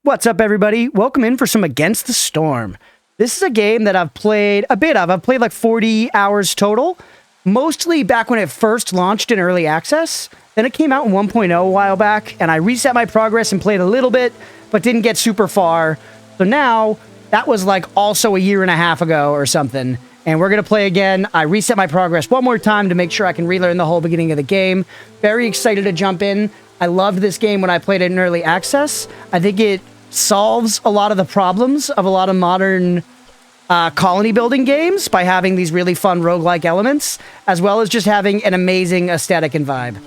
What's up, everybody? Welcome in for some Against the Storm. This is a game that I've played a bit of. I've played like 40 hours total, mostly back when it first launched in early access. Then it came out in 1.0 a while back, and I reset my progress and played a little bit, but didn't get super far. So now, that was like also a year and a half ago or something, and we're going to play again. I reset my progress one more time to make sure I can relearn the whole beginning of the game. Very excited to jump in. I loved this game when I played it in early access. I think it solves a lot of the problems of a lot of modern colony building games by having these really fun roguelike elements, as well as just having an amazing aesthetic and vibe.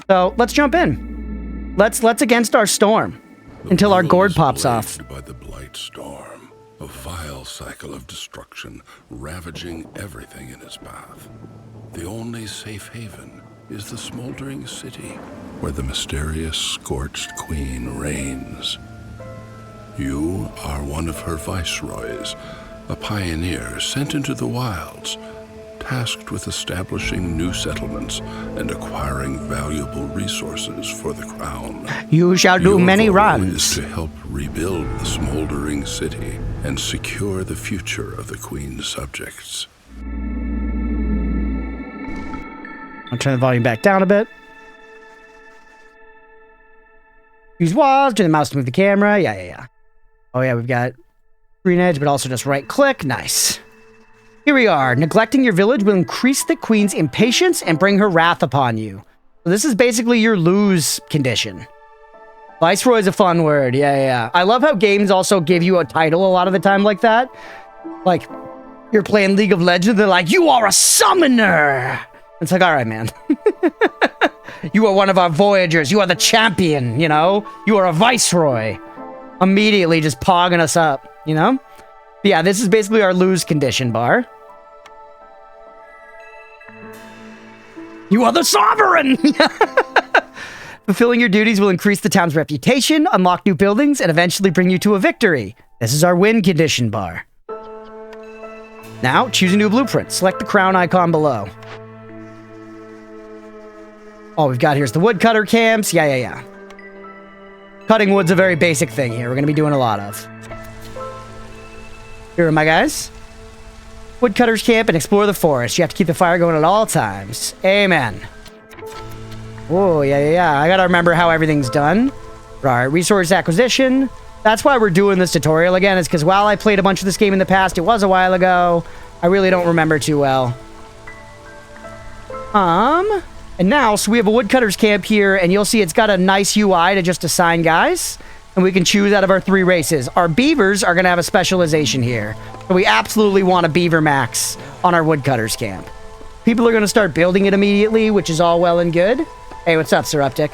So let's jump in. Let's against our storm until our gourd pops off. By the blight storm, a vile cycle of destruction ravaging everything in its path. The only safe haven is the smoldering city where the mysterious scorched queen reigns. You are one of her viceroys, a pioneer sent into the wilds, tasked with establishing new settlements and acquiring valuable resources for the crown. You shall do many Your goal runs. is to help rebuild the smoldering city and secure the future of the queen's subjects. I'll turn the volume back down a bit. Use walls, turn the mouse to move the camera. Yeah. Oh yeah, we've got green edge, but also just right click. Nice. Here we are. Neglecting your village will increase the queen's impatience and bring her wrath upon you. So this is basically your lose condition. Viceroy is a fun word. Yeah. I love how games also give you a title a lot of the time like that. Like, you're playing League of Legends, they're like, you are a summoner! It's like, all right, man. You are one of our voyagers. You are the champion, you know? You are a viceroy. Immediately just pogging us up, you know? But yeah, this is basically our lose condition bar. You are the sovereign! Fulfilling your duties will increase the town's reputation, unlock new buildings, and eventually bring you to a victory. This is our win condition bar. Now, choose a new blueprint. Select the crown icon below. All we've got here is the woodcutter camps. Yeah. Cutting wood's a very basic thing here. We're going to be doing a lot of. Here are my guys. Woodcutter's camp and explore the forest. You have to keep the fire going at all times. Amen. Oh, yeah. I got to remember how everything's done. Right, resource acquisition. That's why we're doing this tutorial again. Is because while I played a bunch of this game in the past, it was a while ago. I really don't remember too well. And now, so we have a woodcutter's camp here, and you'll see it's got a nice UI to just assign guys, and we can choose out of our 3 races. Our beavers are going to have a specialization here, so we absolutely want a beaver max on our woodcutter's camp. People are going to start building it immediately, which is all well and good. Hey, what's up, Seruptic?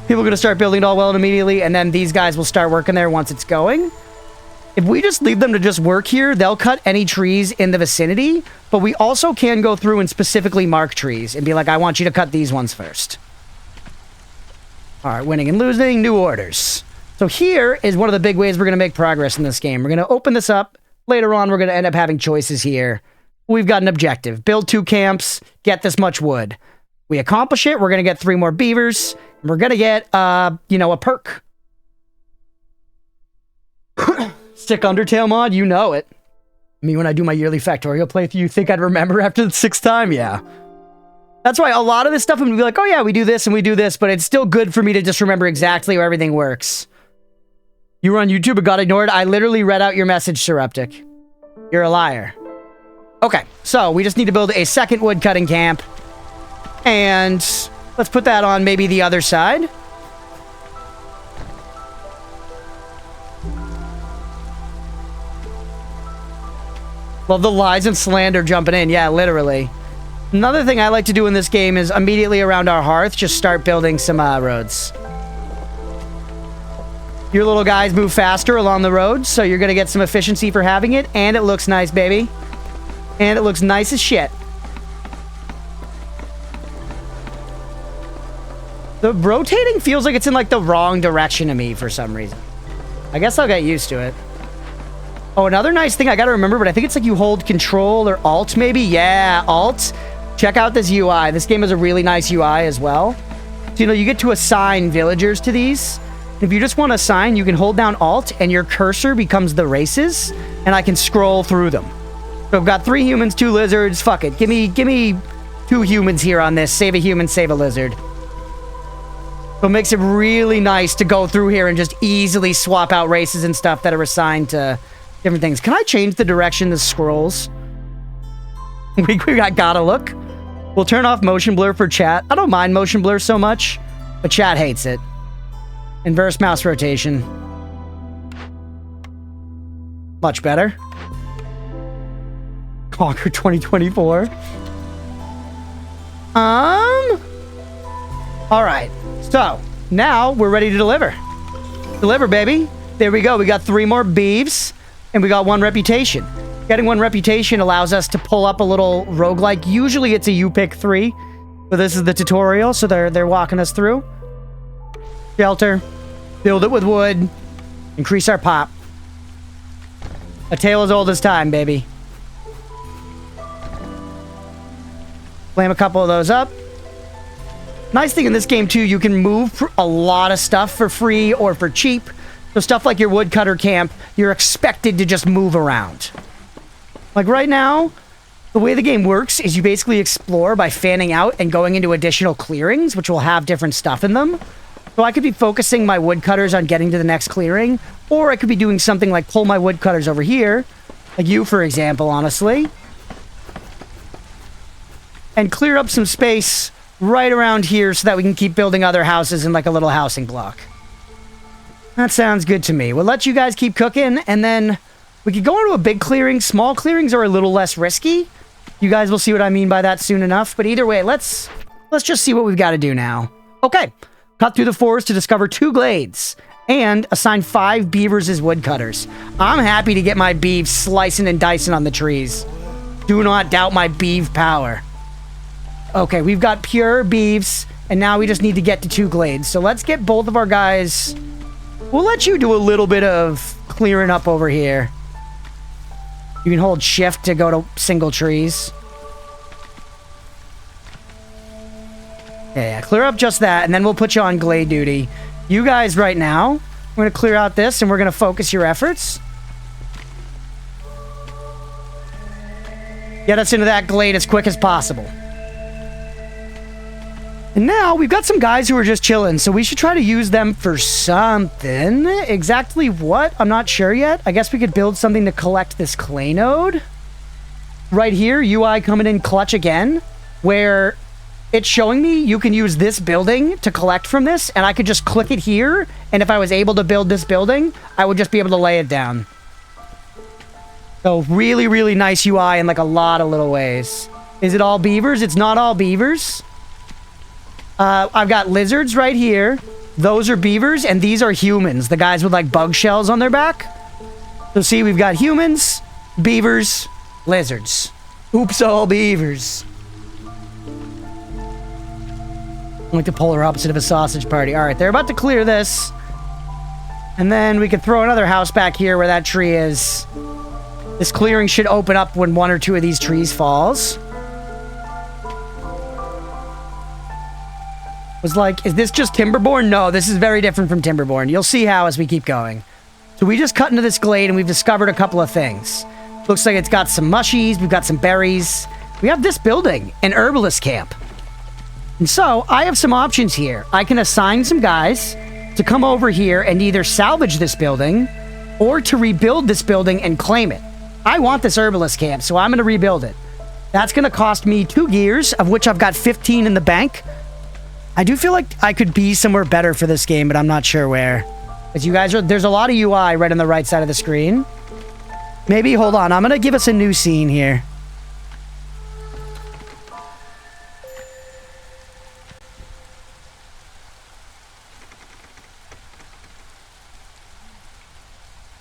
People are going to start building it all well and immediately, and then these guys will start working there once it's going. If we just leave them to just work here, they'll cut any trees in the vicinity, but we also can go through and specifically mark trees and be like, I want you to cut these ones first. All right, winning and losing, new orders. So here is one of the big ways we're going to make progress in this game. We're going to open this up. Later on, we're going to end up having choices here. We've got an objective. Build 2 camps, get this much wood. We accomplish it, we're going to get 3 more beavers. And we're going to get, a perk. Stick Undertale mod, you know it. I mean, when I do my yearly Factorial playthrough, you think I'd remember after the 6th time? Yeah. That's why a lot of this stuff, I'm going to be like, oh yeah, we do this and we do this, but it's still good for me to just remember exactly how everything works. You were on YouTube but got ignored? I literally read out your message, Seruptic. You're a liar. Okay, so we just need to build a second woodcutting camp. And let's put that on maybe the other side. Love the lies and slander jumping in. Yeah, literally. Another thing I like to do in this game is immediately around our hearth, just start building some roads. Your little guys move faster along the road, so you're going to get some efficiency for having it, and it looks nice, baby. And it looks nice as shit. The rotating feels like it's in, like, the wrong direction to me for some reason. I guess I'll get used to it. Oh, another nice thing I gotta remember, but I think it's like you hold Control or Alt, maybe? Yeah, Alt. Check out this UI. This game has a really nice UI as well. So, you know, you get to assign villagers to these. If you just want to assign, you can hold down Alt and your cursor becomes the races, and I can scroll through them. So I've got 3 humans, 2 lizards. Fuck it. Give me 2 humans here on this. Save a human, save a lizard. So it makes it really nice to go through here and just easily swap out races and stuff that are assigned to different things. Can I change the direction this scrolls? we gotta look. We'll turn off motion blur for chat. I don't mind motion blur so much, but chat hates it. Inverse mouse rotation. Much better. Conquer 2024. Alright. So, now we're ready to deliver. Deliver, baby. There we go. We got 3 more beeves, and we got 1 reputation. Getting 1 reputation allows us to pull up a little roguelike. Usually it's a you pick 3, but this is the tutorial, so they're walking us through. Shelter. Build it with wood. Increase our pop. A tale as old as time, baby. Flame a couple of those up. Nice thing in this game, too, you can move a lot of stuff for free or for cheap. So stuff like your woodcutter camp, you're expected to just move around. Like right now, the way the game works is you basically explore by fanning out and going into additional clearings, which will have different stuff in them. So I could be focusing my woodcutters on getting to the next clearing, or I could be doing something like pull my woodcutters over here, like you, for example, honestly, and clear up some space right around here so that we can keep building other houses in like a little housing block. That sounds good to me. We'll let you guys keep cooking, and then we could go into a big clearing. Small clearings are a little less risky. You guys will see what I mean by that soon enough. But either way, let's just see what we've got to do now. Okay. Cut through the forest to discover 2 glades and assign 5 beavers as woodcutters. I'm happy to get my beeves slicing and dicing on the trees. Do not doubt my beeve power. Okay, we've got pure beeves, and now we just need to get to 2 glades. So let's get both of our guys. We'll let you do a little bit of clearing up over here. You can hold shift to go to single trees. Yeah, clear up just that, and then we'll put you on glade duty. You guys right now, we're going to clear out this, and we're going to focus your efforts. Get us into that glade as quick as possible. And now, we've got some guys who are just chilling, so we should try to use them for something. Exactly what? I'm not sure yet. I guess we could build something to collect this clay node. Right here, UI coming in clutch again, where it's showing me you can use this building to collect from this, and I could just click it here, and if I was able to build this building, I would just be able to lay it down. So really, really nice UI in like a lot of little ways. Is it all beavers? It's not all beavers. I've got lizards right here. Those are beavers, and these are humans. The guys with like bug shells on their back. So see, we've got humans, beavers, lizards. Oops, all beavers. I'm like the polar opposite of a sausage party. All right, they're about to clear this. And then we could throw another house back here where that tree is. This clearing should open up when 1 or 2 of these trees falls. Was like, is this just Timberborn? No, this is very different from Timberborn. You'll see how as we keep going. So we just cut into this glade and we've discovered a couple of things. Looks like it's got some mushies. We've got some berries. We have this building, an herbalist camp. And so I have some options here. I can assign some guys to come over here and either salvage this building or to rebuild this building and claim it. I want this herbalist camp, so I'm going to rebuild it. That's going to cost me 2 gears, of which I've got 15 in the bank. I do feel like I could be somewhere better for this game, but I'm not sure where. As you guys are, there's a lot of UI right on the right side of the screen. Maybe, hold on, I'm going to give us a new scene here.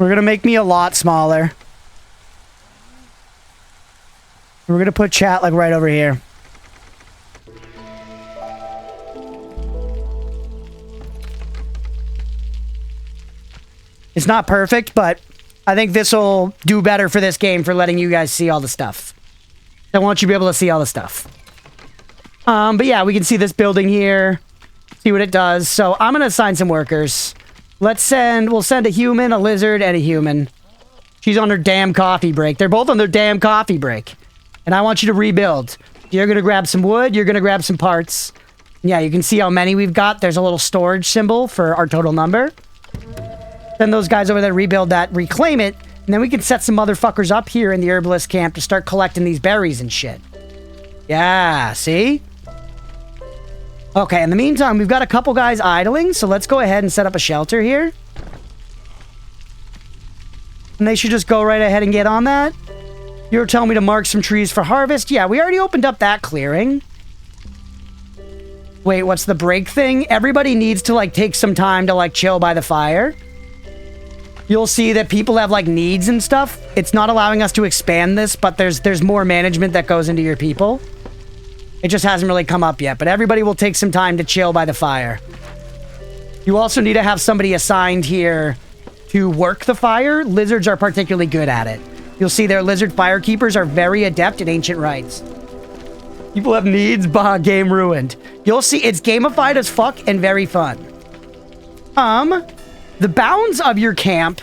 We're going to make me a lot smaller. We're going to put chat like right over here. It's not perfect, but I think this will do better for this game for letting you guys see all the stuff. I want you to be able to see all the stuff. But yeah, we can see this building here. See what it does. So I'm going to assign some workers. We'll send a human, a lizard, and a human. She's on her damn coffee break. They're both on their damn coffee break. And I want you to rebuild. You're going to grab some wood. You're going to grab some parts. Yeah, you can see how many we've got. There's a little storage symbol for our total number. Send those guys over there, rebuild that, reclaim it, and then we can set some motherfuckers up here in the herbalist camp to start collecting these berries and shit. Yeah, see? Okay, in the meantime, we've got a couple guys idling, so let's go ahead and set up a shelter here. And they should just go right ahead and get on that. You're telling me to mark some trees for harvest? Yeah, we already opened up that clearing. Wait, what's the break thing? Everybody needs to, like, take some time to, like, chill by the fire. You'll see that people have, like, needs and stuff. It's not allowing us to expand this, but there's more management that goes into your people. It just hasn't really come up yet, but everybody will take some time to chill by the fire. You also need to have somebody assigned here to work the fire. Lizards are particularly good at it. You'll see their lizard firekeepers are very adept at ancient rites. People have needs, bah, game ruined. You'll see it's gamified as fuck and very fun. The bounds of your camp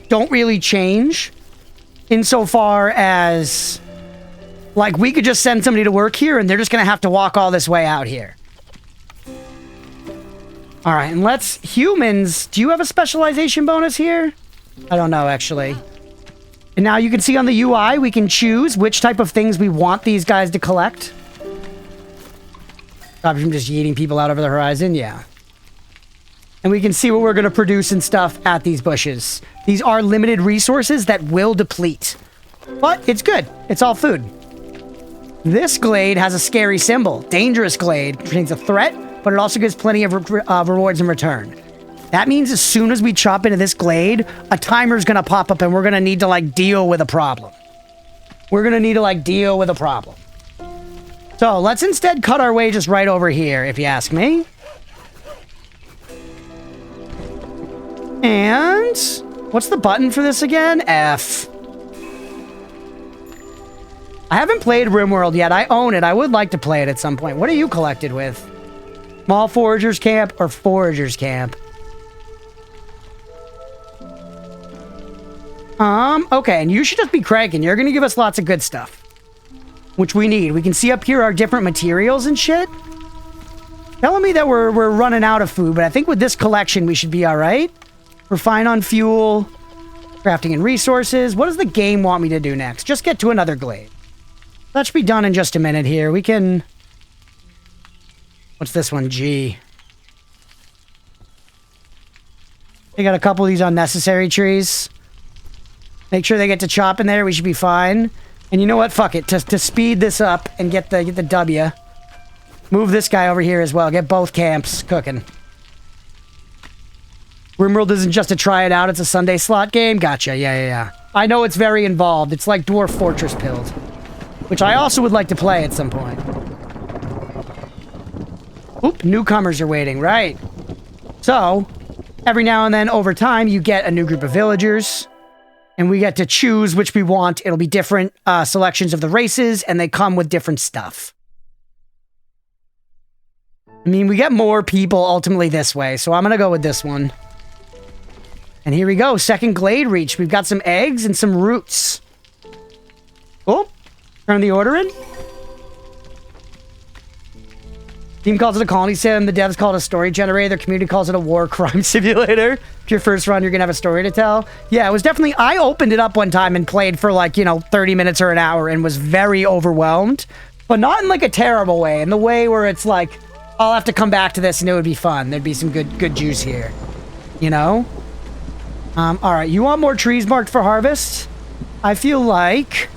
don't really change insofar as, like, we could just send somebody to work here and they're just going to have to walk all this way out here. All right, and humans, do you have a specialization bonus here? I don't know, actually. And now you can see on the UI, we can choose which type of things we want these guys to collect. Probably from just yeeting people out over the horizon, yeah. And we can see what we're going to produce and stuff at these bushes. These are limited resources that will deplete. But it's good. It's all food. This glade has a scary symbol. Dangerous glade contains a threat, but it also gives plenty of rewards in return. That means as soon as we chop into this glade, a timer's going to pop up and we're going to need to, like, deal with a problem. We're going to need to, like, deal with a problem. So let's instead cut our way just right over here, if you ask me. And what's the button for this again? F. I haven't played RimWorld yet. I own it. I would like to play it at some point. What are you collected with? Small Foragers Camp or Foragers Camp? Okay, and you should just be cranking. You're gonna give us lots of good stuff. Which we need. We can see up here our different materials and shit. Telling me that we're running out of food, but I think with this collection we should be alright. We're fine on fuel, crafting and resources. What does the game want me to do next? Just get to another glade. That should be done in just a minute here. We can... What's this one? G. They got a couple of these unnecessary trees. Make sure they get to chop in there. We should be fine. And you know what? Fuck it. To speed this up and get the W. Move this guy over here as well. Get both camps cooking. RimWorld isn't just to try it out. It's a Sunday slot game. Gotcha. Yeah. I know it's very involved. It's like Dwarf Fortress Pilled. Which I also would like to play at some point. Oop, newcomers are waiting. Right. So, every now and then over time, you get a new group of villagers. And we get to choose which we want. It'll be different selections of the races, and they come with different stuff. I mean, we get more people ultimately this way, so I'm going to go with this one. And here we go. Second glade reach. We've got some eggs and some roots. Oh, turn the order in. Team calls it a colony sim. The devs call it a story generator. The community calls it a war crime simulator. If your first run, you're going to have a story to tell. Yeah, it was definitely... I opened it up one time and played for, like, 30 minutes or an hour and was very overwhelmed. But not in, like, a terrible way. In the way where it's like, I'll have to come back to this and it would be fun. There'd be some good juice here. You know? Alright, you want more trees marked for harvest? I feel like...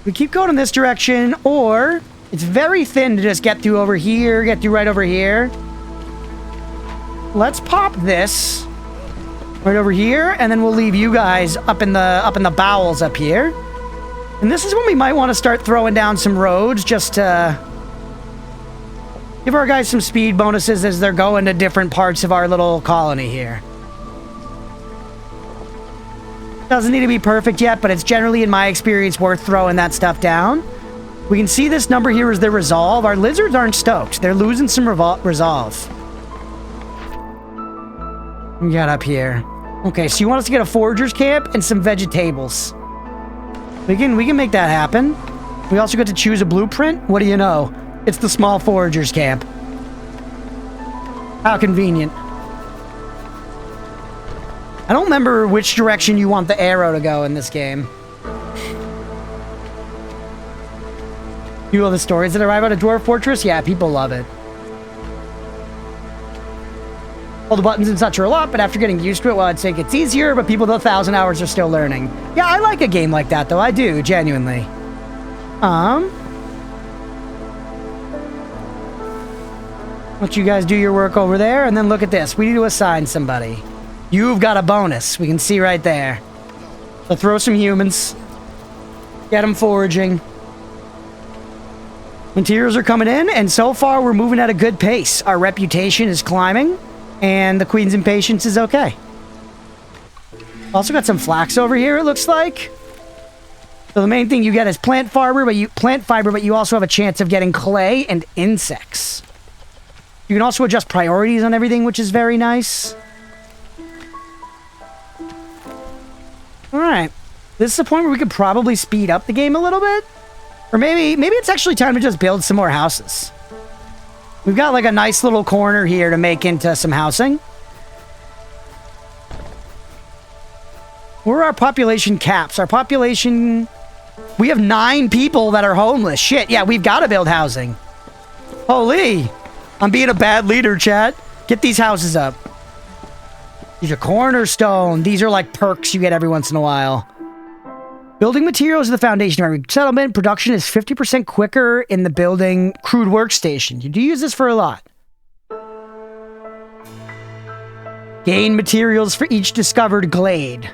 we keep going in this direction, or... it's very thin to just get through over here, get through right over here. Let's pop this right over here, and then we'll leave you guys up in the bowels up here. And this is when we might want to start throwing down some roads, just to give our guys some speed bonuses as they're going to different parts of our little colony here. Doesn't need to be perfect yet, but it's generally, in my experience, worth throwing that stuff down. We can see this number here is their resolve. Our lizards aren't stoked. They're losing some resolve. We got up here. Okay, so you want us to get a forager's camp and some vegetables. We can make that happen. We also get to choose a blueprint. What do you know? It's the small forager's camp. How convenient. I don't remember which direction you want the arrow to go in this game. You know the stories that arrive at a dwarf fortress? Yeah, people love it. All the buttons and such are a lot, but after getting used to it, well, I'd say it gets easier, but people with 1,000 hours are still learning. Yeah, I like a game like that, though. I do, genuinely. Let you guys do your work over there, and then look at this. We need to assign somebody. You've got a bonus. We can see right there. So throw some humans. Get them foraging. Materials are coming in, and so far we're moving at a good pace. Our reputation is climbing, and the Queen's impatience is okay. Also got some flax over here, it looks like. So the main thing you get is plant fiber, but you also have a chance of getting clay and insects. You can also adjust priorities on everything, which is very nice. Alright. This is the point where we could probably speed up the game a little bit. Or maybe it's actually time to just build some more houses. We've got like a nice little corner here to make into some housing. Where are our population caps? Our population... We have 9 people that are homeless. Shit, yeah, we've got to build housing. Holy! I'm being a bad leader, chat. Get these houses up. These are cornerstone. These are like perks you get every once in a while. Building materials is the foundation of every settlement. Production is 50% quicker in the building crude workstation. You do use this for a lot. Gain materials for each discovered glade.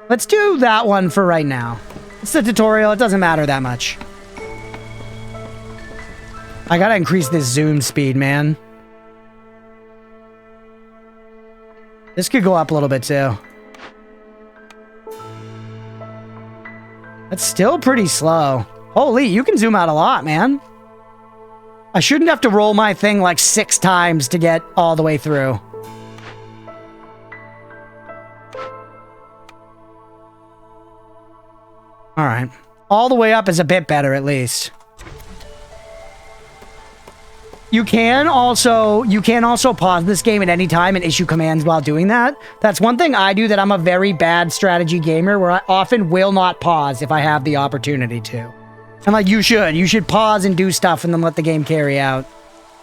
Let's do that one for right now. It's the tutorial. It doesn't matter that much. I gotta increase this zoom speed, man. This could go up a little bit, too. That's still pretty slow. Holy, you can zoom out a lot, man. I shouldn't have to roll my thing like 6 times to get all the way through. Alright. All the way up is a bit better, at least. You can also pause this game at any time and issue commands while doing that. That's one thing I do, that I'm a very bad strategy gamer, where I often will not pause if I have the opportunity to. And like, you should pause and do stuff and then let the game carry out.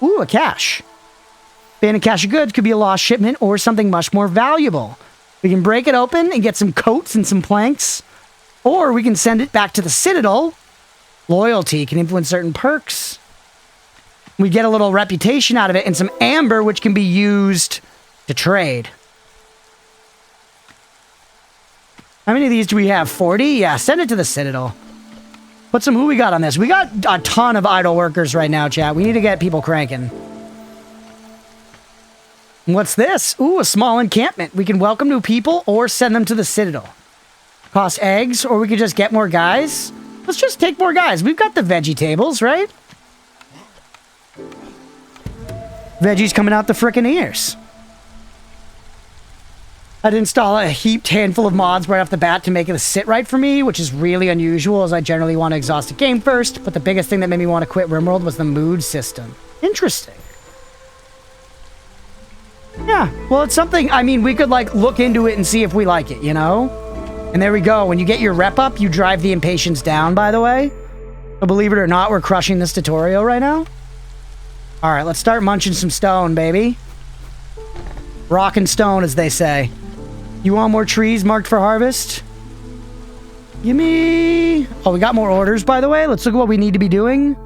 Ooh, a cache. Abandoned cache of goods could be a lost shipment or something much more valuable. We can break it open and get some coats and some planks, or we can send it back to the Citadel. Loyalty can influence certain perks. We get a little reputation out of it and some amber, which can be used to trade. How many of these do we have? 40? Yeah, send it to the Citadel. Put some... Who we got on this? We got a ton of idle workers right now, chat. We need to get people cranking. What's this? Ooh, a small encampment. We can welcome new people or send them to the Citadel. Cost eggs, or we could just get more guys. Let's just take more guys. We've got the veggie tables, right? Veggies coming out the frickin' ears. I'd install a heaped handful of mods right off the bat to make it sit right for me, which is really unusual, as I generally want to exhaust a game first, but the biggest thing that made me want to quit RimWorld was the mood system. Interesting. Yeah, well, it's something, I mean, we could, like, look into it and see if we like it, you know? And there we go. When you get your rep up, you drive the impatience down, by the way. So believe it or not, we're crushing this tutorial right now. All right, let's start munching some stone, baby. Rock and stone, as they say. You want more trees marked for harvest? Gimme... Oh, we got more orders, by the way. Let's look at what we need to be doing.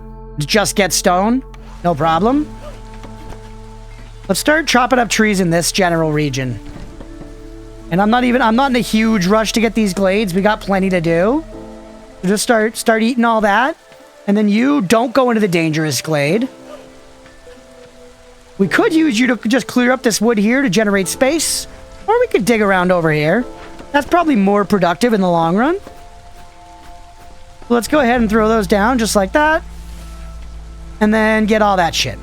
Just get stone. No problem. Let's start chopping up trees in this general region. And I'm not in a huge rush to get these glades. We got plenty to do. So just start eating all that. And then you don't go into the dangerous glade. We could use you to just clear up this wood here to generate space. Or we could dig around over here. That's probably more productive in the long run. Let's go ahead and throw those down just like that. And then get all that shit.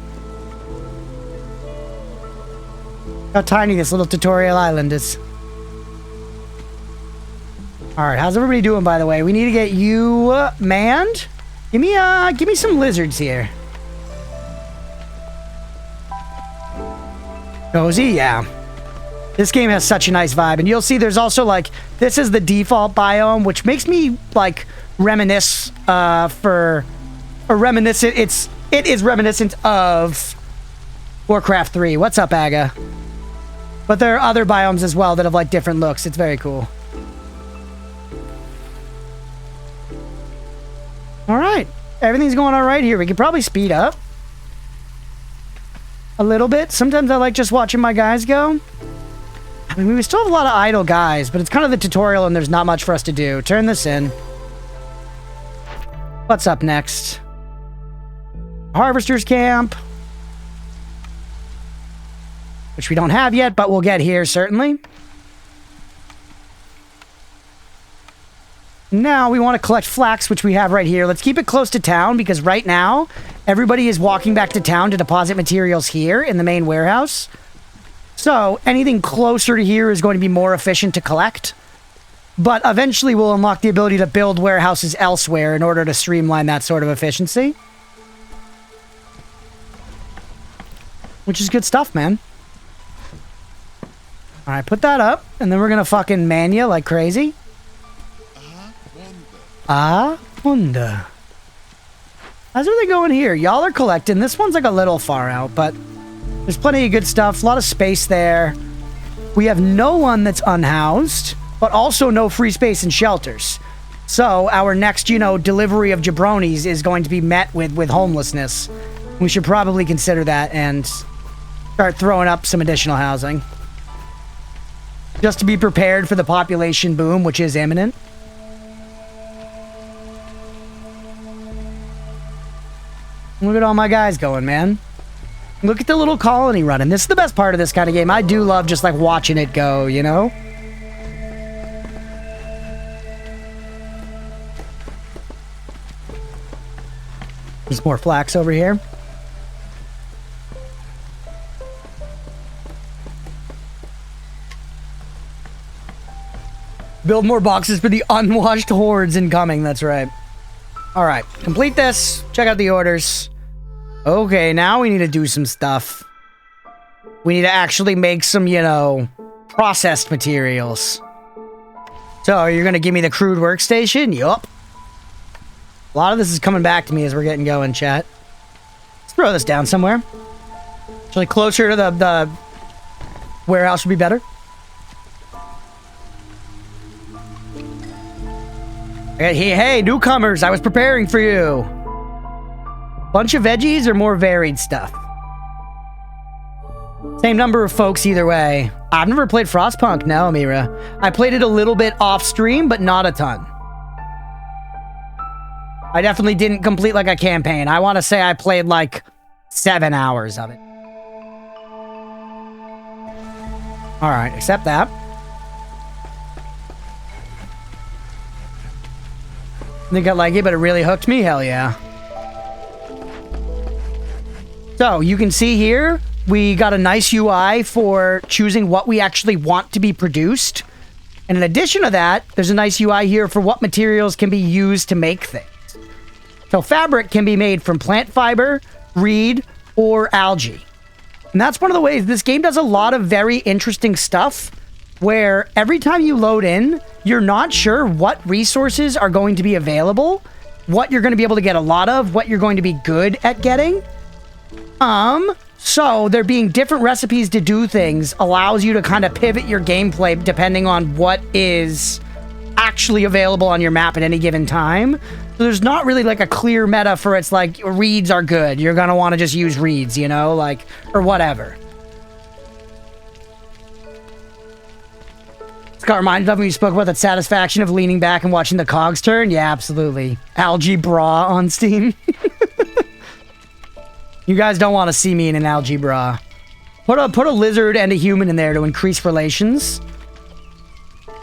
How tiny this little tutorial island is. Alright, how's everybody doing, by the way? We need to get you manned. Give me some lizards here. Cozy, yeah. This game has such a nice vibe, and you'll see there's also, like, this is the default biome, which makes me, like, reminisce, reminiscent, it is reminiscent of Warcraft 3. What's up, Aga? But there are other biomes as well that have, like, different looks. It's very cool. Alright. Everything's going alright here. We could probably speed up a little bit. Sometimes I like just watching my guys go. I mean, we still have a lot of idle guys, but it's kind of the tutorial and there's not much for us to do. Turn this in. What's up next? Harvester's Camp. Which we don't have yet, but we'll get here, certainly. Now we want to collect flax, which we have right here. Let's keep it close to town, because right now, everybody is walking back to town to deposit materials here in the main warehouse. So, anything closer to here is going to be more efficient to collect. But eventually we'll unlock the ability to build warehouses elsewhere in order to streamline that sort of efficiency. Which is good stuff, man. Alright, put that up, and then we're gonna fucking man you like crazy. Wonder. How's everything going here? Y'all are collecting. This one's like a little far out, but there's plenty of good stuff. A lot of space there. We have no one that's unhoused, but also no free space and shelters. So our next, delivery of jabronis is going to be met with homelessness. We should probably consider that and start throwing up some additional housing. Just to be prepared for the population boom, which is imminent. Look at all my guys going, man. Look at the little colony running. This is the best part of this kind of game. I do love just, like, watching it go, you know? There's more flax over here. Build more boxes for the unwashed hordes incoming. That's right. All right, complete this. Check out the orders. Okay, now we need to do some stuff. We need to actually make some, processed materials. So, you're going to give me the crude workstation? Yup. A lot of this is coming back to me as we're getting going, chat. Let's throw this down somewhere. Actually, closer to the warehouse would be better. Hey, newcomers, I was preparing for you. Bunch of veggies or more varied stuff? Same number of folks either way. I've never played Frostpunk, no, Mira. I played it a little bit off stream, but not a ton. I definitely didn't complete like a campaign. I want to say I played like 7 hours of it. Alright, accept that. Think I like it, but it really hooked me? Hell yeah. So, you can see here, we got a nice UI for choosing what we actually want to be produced. And in addition to that, there's a nice UI here for what materials can be used to make things. So, fabric can be made from plant fiber, reed, or algae. And that's one of the ways this game does a lot of very interesting stuff, where every time you load in, you're not sure what resources are going to be available, what you're going to be able to get a lot of, what you're going to be good at getting. So there being different recipes to do things allows you to kind of pivot your gameplay depending on what is actually available on your map at any given time. So there's not really like a clear meta for it's like reeds are good. You're going to want to just use reeds, or whatever. Got reminded of when you spoke about that satisfaction of leaning back and watching the cogs turn. Yeah, absolutely. Algae bra on Steam. You guys don't want to see me in an algae bra. Put a lizard and a human in there to increase relations.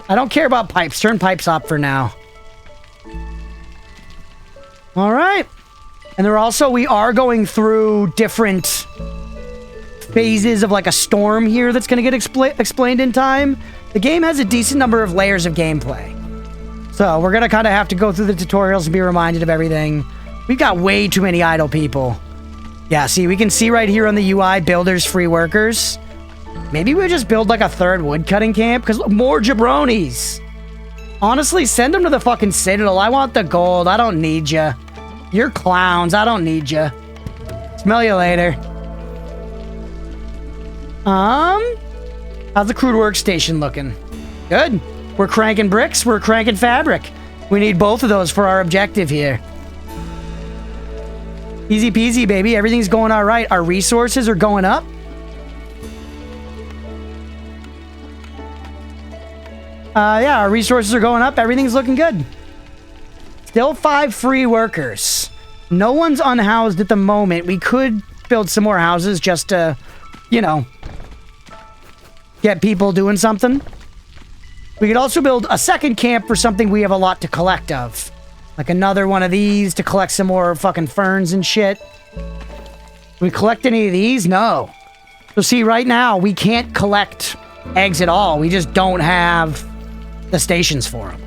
I don't care about pipes. Turn pipes up for now. All right. And we are going through different phases of like a storm here that's going to get explained in time. The game has a decent number of layers of gameplay. So we're going to kind of have to go through the tutorials and be reminded of everything. We've got way too many idle people. Yeah, see, we can see right here on the UI, builders, free workers. Maybe we just build like a third woodcutting camp, because more jabronis. Honestly, send them to the fucking Citadel. I want the gold. I don't need you. You're clowns. I don't need you. Smell you later. How's the crude workstation looking? Good. We're cranking bricks. We're cranking fabric. We need both of those for our objective here. Easy peasy, baby. Everything's going all right. Our resources are going up. Yeah, our resources are going up. Everything's looking good. Still 5 free workers. No one's unhoused at the moment. We could build some more houses just to, you know, get people doing something. We could also build a second camp for something we have a lot to collect of. Like another one of these to collect some more fucking ferns and shit. We collect any of these? No. So see, right now, we can't collect eggs at all. We just don't have the stations for them.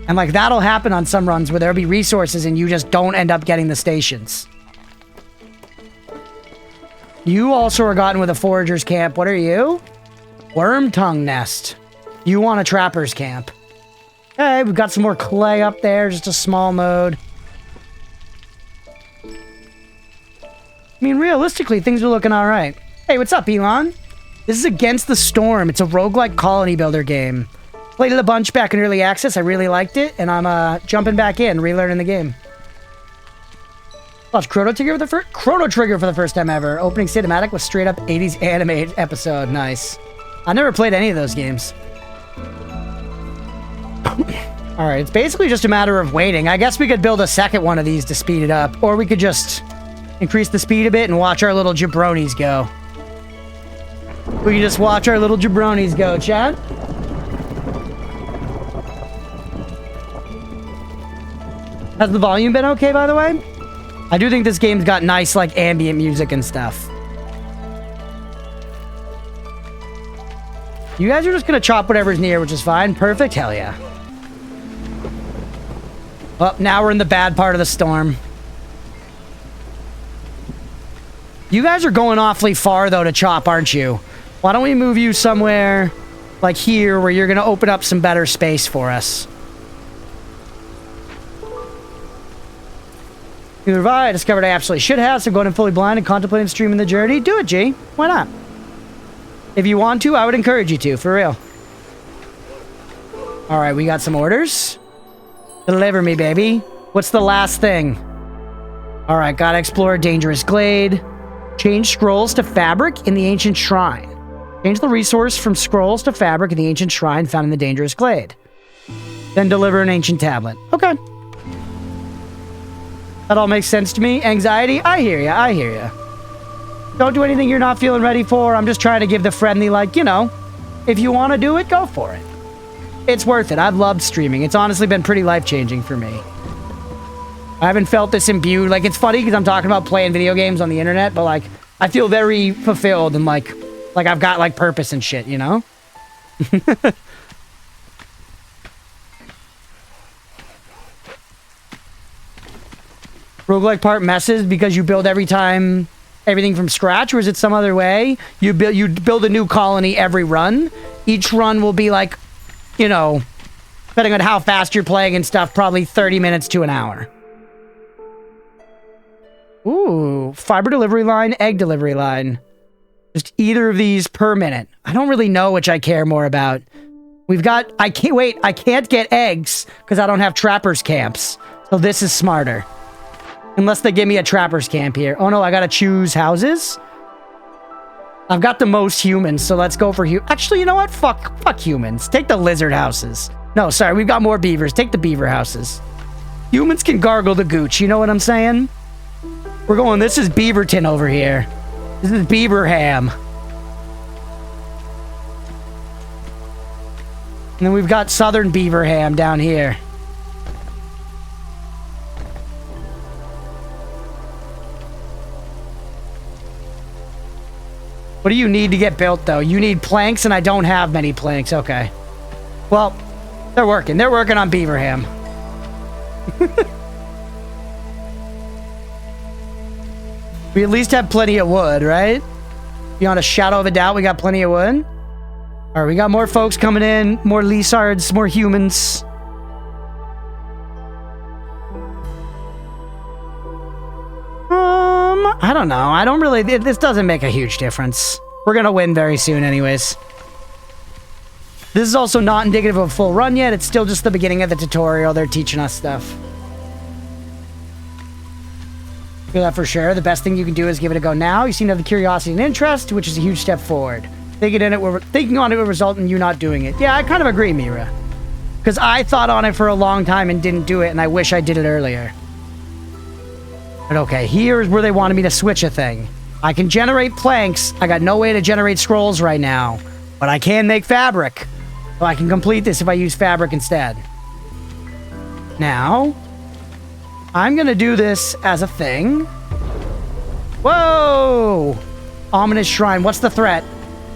And like that'll happen on some runs where there'll be resources and you just don't end up getting the stations. You also are gotten with a forager's camp. What are you? Worm tongue nest. You want a trapper's camp. Okay, we've got some more clay up there, just a small node. I mean, realistically, things are looking all right. Hey, what's up, Elon? This is Against the Storm. It's a roguelike colony builder game. Played it a bunch back in early access. I really liked it, and I'm jumping back in, relearning the game. Watch Chrono Trigger for the first time ever. Opening cinematic was straight up 80s anime episode. Nice. I never played any of those games. Alright, it's basically just a matter of waiting. I guess we could build a second one of these to speed it up. Or we could just increase the speed a bit and watch our little jabronis go. We can just watch our little jabronis go, Chad. Has the volume been okay, by the way? I do think this game's got nice, like, ambient music and stuff. You guys are just gonna chop whatever's near, which is fine. Perfect. Hell yeah. Well, now we're in the bad part of the storm. You guys are going awfully far, though, to chop, aren't you? Why don't we move you somewhere like here where you're gonna open up some better space for us? Either I discovered I absolutely should have, so going in fully blind and contemplating streaming the journey. Do it, G. Why not? If you want to, I would encourage you to, for real. Alright, we got some orders. Deliver me, baby. What's the last thing? Alright, gotta explore a dangerous glade. Change scrolls to fabric in the ancient shrine. Change the resource from scrolls to fabric in the ancient shrine found in the dangerous glade. Then deliver an ancient tablet. Okay. That all makes sense to me. Anxiety? I hear ya, I hear ya. Don't do anything you're not feeling ready for. I'm just trying to give the friendly, like, you know, if you want to do it, go for it. It's worth it. I've loved streaming. It's honestly been pretty life-changing for me. I haven't felt this imbued. Like, it's funny because I'm talking about playing video games on the internet, but, like, I feel very fulfilled and, like I've got, like, purpose and shit, you know? Roguelike part messes because you build everything from scratch, or is it some other way? You build a new colony every run. Each run will be like, you know, depending on how fast you're playing and stuff, probably 30 minutes to an hour. Ooh, fiber delivery line, egg delivery line. Just either of these per minute. I don't really know which I care more about. I can't get eggs because I don't have trappers camps. So this is smarter. Unless they give me a trapper's camp here. Oh no, I gotta choose houses? I've got the most humans, so let's go for actually, you know what? Fuck humans. Take the lizard houses. No, sorry, we've got more beavers. Take the beaver houses. Humans can gargle the gooch, you know what I'm saying? We're going, this is Beaverton over here. This is Beaverham. And then we've got Southern Beaverham down here. What do you need to get built, though? You need planks, and I don't have many planks. Okay. Well, they're working. They're working on Beaverham. We at least have plenty of wood, right? Beyond a shadow of a doubt, we got plenty of wood. All right, we got more folks coming in. More Lizards, more humans. I don't know. I don't really... This doesn't make a huge difference. We're going to win very soon anyways. This is also not indicative of a full run yet. It's still just the beginning of the tutorial. They're teaching us stuff. Feel that for sure. The best thing you can do is give it a go now. You seem to have the curiosity and interest, which is a huge step forward. Thinking on it will result in you not doing it. Yeah, I kind of agree, Mira. Because I thought on it for a long time and didn't do it, and I wish I did it earlier. But okay, here's where they wanted me to switch a thing. I can generate planks. I got no way to generate scrolls right now. But I can make fabric. So I can complete this if I use fabric instead. Now, I'm going to do this as a thing. Whoa! Ominous shrine. What's the threat?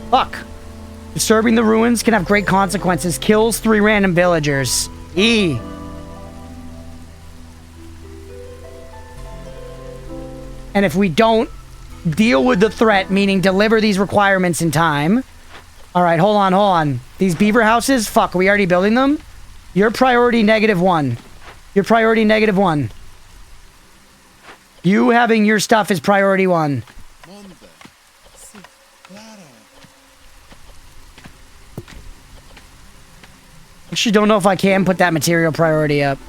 Fuck. Disturbing the ruins can have great consequences. Kills 3 random villagers. E. And if we don't deal with the threat, meaning deliver these requirements in time... Alright, hold on. These beaver houses? Fuck, are we already building them? Your priority -1. Your priority -1. You having your stuff is priority 1. Actually, don't know if I can put that material priority up.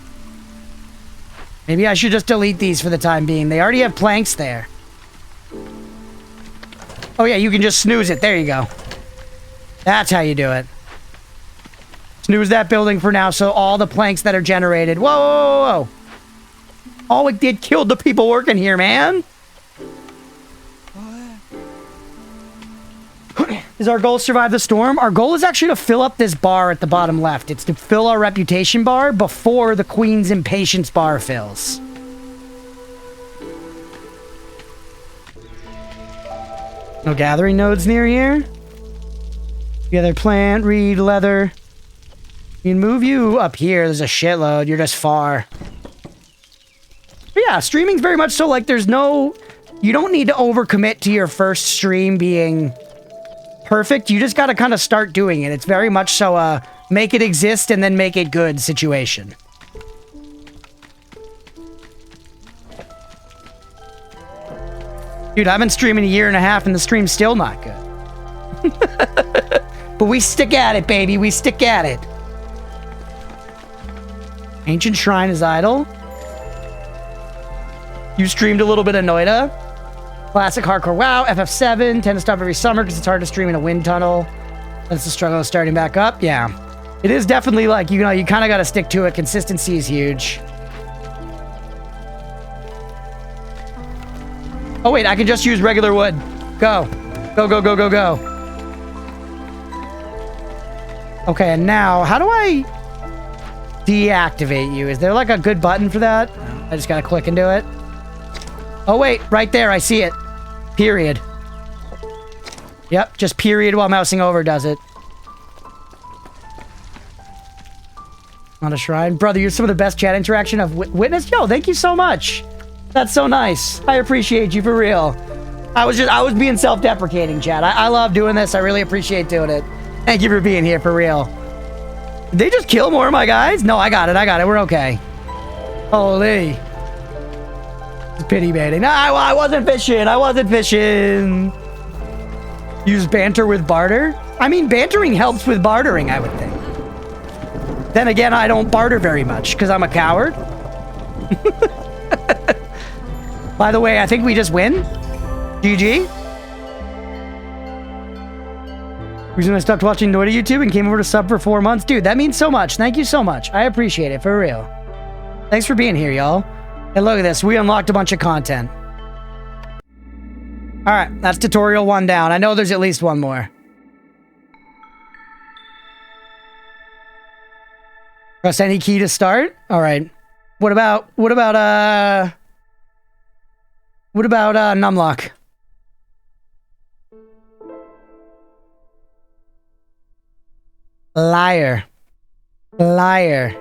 Maybe I should just delete these for the time being. They already have planks there. Oh yeah, you can just snooze it. There you go. That's how you do it. Snooze that building for now, so all the planks that are generated... Whoa, whoa, whoa, whoa. All it did killed the people working here, man. Is our goal to survive the storm? Our goal is actually to fill up this bar at the bottom left. It's to fill our reputation bar before the Queen's Impatience bar fills. No gathering nodes near here? Together plant, reed, leather. We can move you up here. There's a shitload. You're just far. But yeah, streaming's very much so like there's no... You don't need to overcommit to your first stream being perfect. You just got to kind of start doing it. It's very much so a make it exist and then make it good situation. Dude, I've been streaming 1.5 years and the stream's still not good. But we stick at it, baby. We stick at it. Ancient Shrine is idle. You streamed a little bit of Noida. Classic Hardcore WoW. FF7. Tend to stop every summer because it's hard to stream in a wind tunnel. That's the struggle of starting back up. Yeah. It is definitely like, you know, you kind of got to stick to it. Consistency is huge. Oh, wait. I can just use regular wood. Go. Go, go, go, go, go. Okay, and now, how do I deactivate you? Is there like a good button for that? I just gotta click and do it. Oh wait, right there, I see it. Period. Yep, just period while mousing over does it. On a shrine. Brother, you're some of the best chat interaction I've witnessed. Yo, thank you so much. That's so nice. I appreciate you for real. I was being self-deprecating, chat. I love doing this. I really appreciate doing it. Thank you for being here, for real. Did they just kill more of my guys? No, I got it. We're okay. Holy. It's pity baiting. No, I wasn't fishing. Use banter with barter? I mean, bantering helps with bartering, I would think. Then again, I don't barter very much, because I'm a coward. By the way, I think we just win. GG. Reason I stopped watching Noida YouTube and came over to sub for 4 months. Dude, that means so much. Thank you so much. I appreciate it, for real. Thanks for being here, y'all. And look at this. We unlocked a bunch of content. Alright, that's tutorial 1 down. I know there's at least one more. Press any key to start? Alright. What about numlock? Liar. Liar.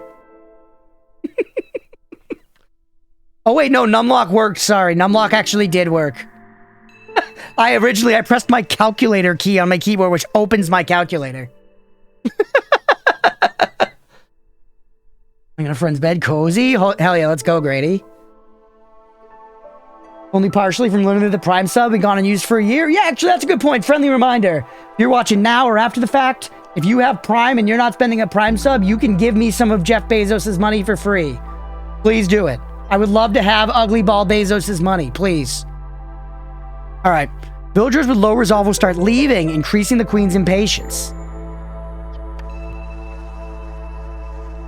Oh, wait, no, numlock worked. Sorry, numlock actually did work. I pressed my calculator key on my keyboard, which opens my calculator. I'm in a friend's bed. Cozy? Hell yeah, let's go, Grady. Only partially from limited to the Prime sub and gone unused for a year? Yeah, actually, that's a good point. Friendly reminder. If you're watching now or after the fact, if you have Prime and you're not spending a Prime sub, you can give me some of Jeff Bezos' money for free. Please do it. I would love to have Ugly Ball Bezos' money, please. All right. Villagers with low resolve will start leaving, increasing the queen's impatience.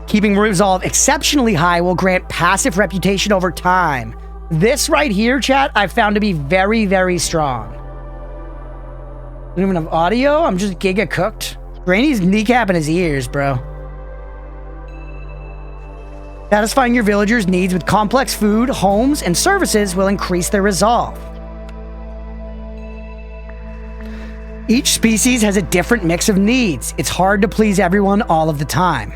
Keeping resolve exceptionally high will grant passive reputation over time. This right here, chat, I've found to be very, very strong. Don't even have audio. I'm just giga cooked. Granny's kneecapping his ears, bro. Satisfying your villagers' needs with complex food, homes, and services will increase their resolve. Each species has a different mix of needs. It's hard to please everyone all of the time.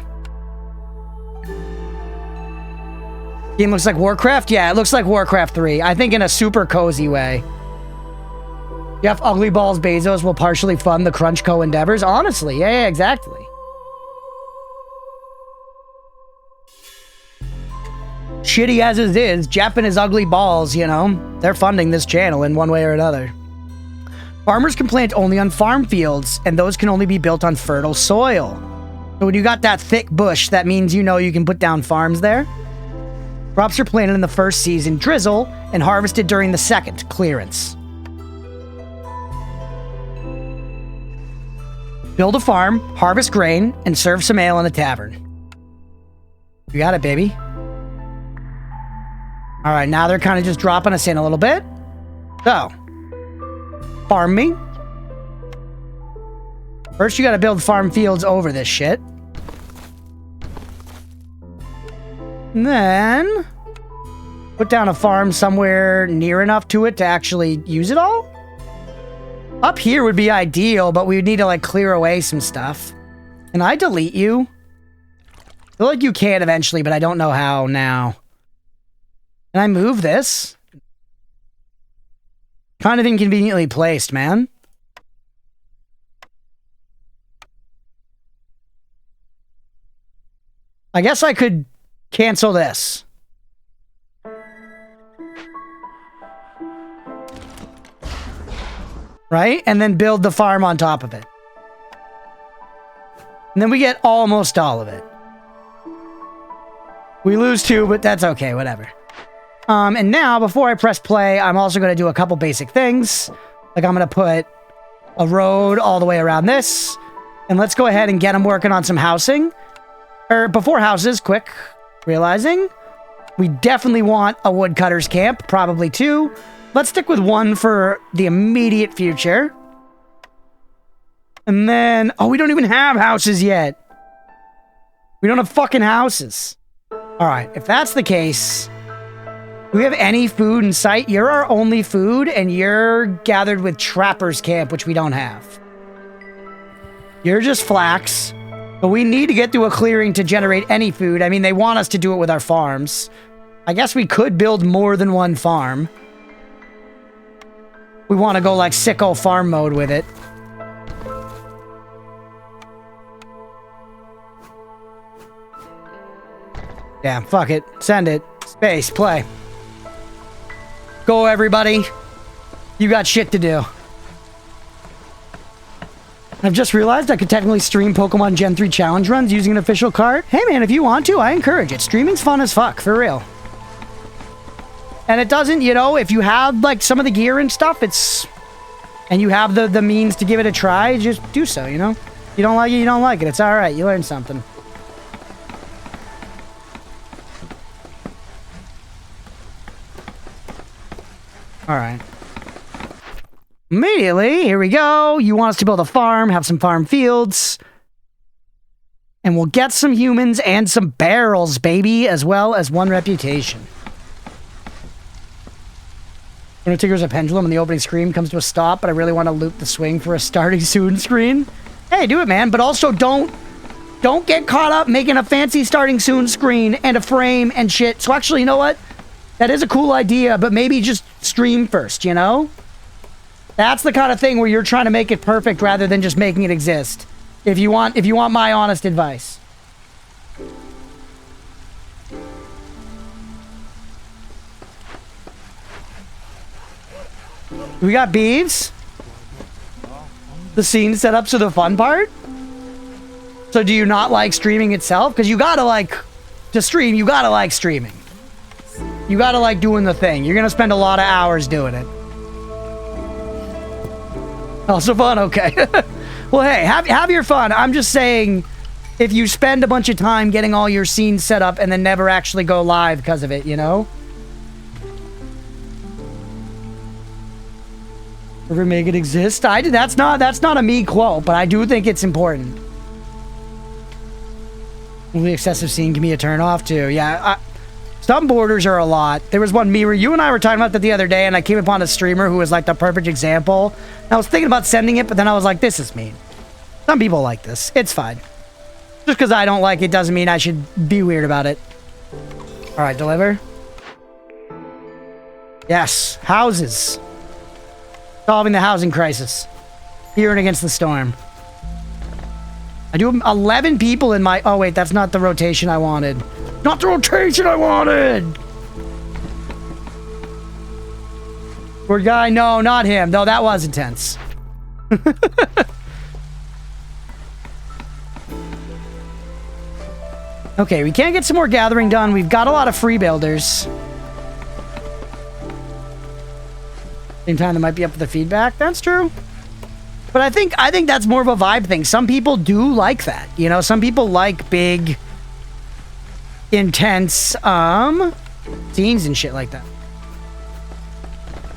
Game looks like Warcraft? Yeah, it looks like Warcraft 3. I think in a super cozy way. Jeff Ugly Balls Bezos will partially fund the Crunch Co. endeavors. Honestly, yeah, exactly. Shitty as it is, Jeff and his ugly balls, you know, they're funding this channel in one way or another. Farmers can plant only on farm fields, and those can only be built on fertile soil. So when you got that thick bush, that means you know you can put down farms there. Crops are planted in the first season, drizzle, and harvested during the second, clearance. Build a farm, harvest grain, and serve some ale in a tavern. You got it, baby. All right, now they're kind of just dropping us in a little bit. So, farm me. First, you got to build farm fields over this shit. And then, put down a farm somewhere near enough to it to actually use it all. Up here would be ideal, but we would need to, like, clear away some stuff. Can I delete you? I feel like you can eventually, but I don't know how now. Can I move this? Kind of inconveniently placed, man. I guess I could cancel this. Right? And then build the farm on top of it. And then we get almost all of it. We lose 2, but that's okay, whatever. And now, before I press play, I'm also going to do a couple basic things. Like, I'm going to put a road all the way around this. And let's go ahead and get them working on some housing. Or, before houses, quick. Realizing. We definitely want a woodcutter's camp. Probably 2. Let's stick with 1 for the immediate future. And then... Oh, we don't even have houses yet. We don't have fucking houses. Alright, if that's the case... Do we have any food in sight? You're our only food, and you're gathered with Trapper's Camp, which we don't have. You're just flax. But we need to get to a clearing to generate any food. I mean, they want us to do it with our farms. I guess we could build more than 1 farm. We want to go, like, sicko farm mode with it. Yeah, fuck it. Send it. Space, play. Go, everybody. You got shit to do. I've just realized I could technically stream Pokemon Gen 3 challenge runs using an official card. Hey, man, if you want to, I encourage it. Streaming's fun as fuck, for real. And it doesn't, you know, if you have, like, some of the gear and stuff, it's... And you have the means to give it a try, just do so, you know? You don't like it, you don't like it. It's alright, you learned something. Alright. Immediately, here we go. You want us to build a farm, have some farm fields. And we'll get some humans and some barrels, baby, as well as 1 reputation. When it triggers a pendulum and the opening screen comes to a stop, but I really want to loop the swing for a starting soon screen. Hey, do it, man. But also don't don't get caught up making a fancy starting soon screen and a frame and shit. So actually, you know what? That is a cool idea, but maybe just stream first, you know? That's the kind of thing where you're trying to make it perfect rather than just making it exist. If you want my honest advice. We got beeves. The scene set up to the fun part. So do you not like streaming itself? Because you gotta like, to stream, you gotta like streaming. You gotta like doing the thing. You're gonna spend a lot of hours doing it. Also fun? Okay. Well, hey, have your fun. I'm just saying, if you spend a bunch of time getting all your scenes set up and then never actually go live because of it, you know? Ever make it exist? That's not a me quote, but I do think it's important. The excessive scene can be a turn off too. Yeah, some borders are a lot. There was one me where you and I were talking about that the other day, and I came upon a streamer who was like the perfect example. And I was thinking about sending it, but then I was like, this is mean. Some people like this. It's fine. Just because I don't like it doesn't mean I should be weird about it. All right, deliver. Yes, houses. Solving the housing crisis. Here and against the storm. I do 11 people in my... Oh, wait, that's not the rotation I wanted. Not the rotation I wanted! Poor guy. No, not him. No, that was intense. Okay, we can't get some more gathering done. We've got a lot of free builders. Same time, that might be up for the feedback. That's true. But I think that's more of a vibe thing. Some people do like that. You know, some people like big, intense, scenes and shit like that.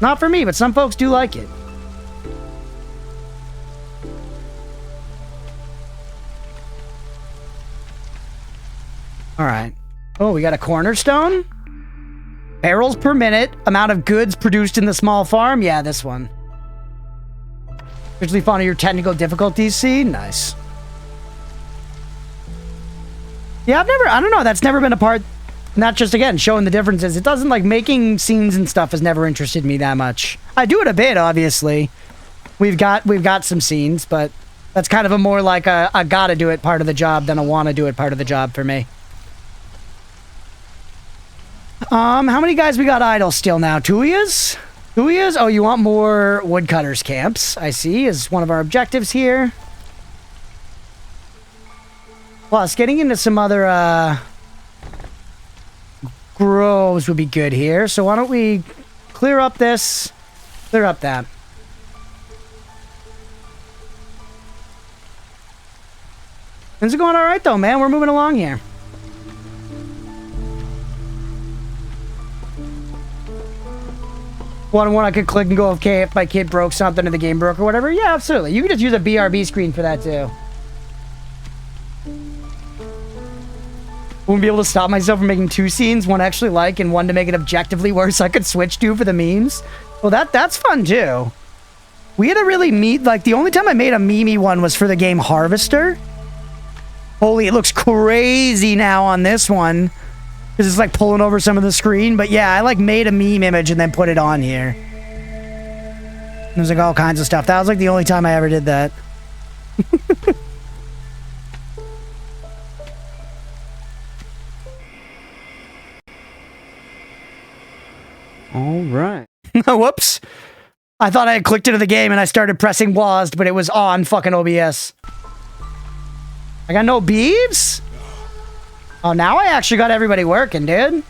Not for me, but some folks do like it. All right. Oh, we got a cornerstone. Barrels per minute. Amount of goods produced in the small farm. Yeah, this one. Visually fond of your technical difficulties, see? Nice. Yeah, I don't know. That's never been a part, not just, again, showing the differences. It doesn't, like, making scenes and stuff has never interested me that much. I do it a bit, obviously. We've got some scenes, but that's kind of a more like a gotta do it part of the job than a wanna do it part of the job for me. How many guys we got idle still now? Two years? Oh, you want more woodcutters camps, I see, is one of our objectives here. Plus, getting into some other, groves would be good here. So why don't we clear up this, clear up that. Things are going all right, though, man. We're moving along here. One I could click and go, okay, if my kid broke something or the game broke or whatever. Yeah, absolutely. You can just use a BRB screen for that, too. Wouldn't be able to stop myself from making two scenes, one actually like and one to make it objectively worse I could switch to for the memes. Well, that's fun, too. We had to really meet, like, the only time I made a memey one was for the game Harvester. Holy, it looks crazy now on this one. Because it's like pulling over some of the screen. But yeah, I like made a meme image and then put it on here. There's like all kinds of stuff. That was like the only time I ever did that. All right. Whoops. I thought I had clicked into the game and I started pressing WASD, but it was on fucking OBS. I got no beeves? Oh, now I actually got everybody working, dude.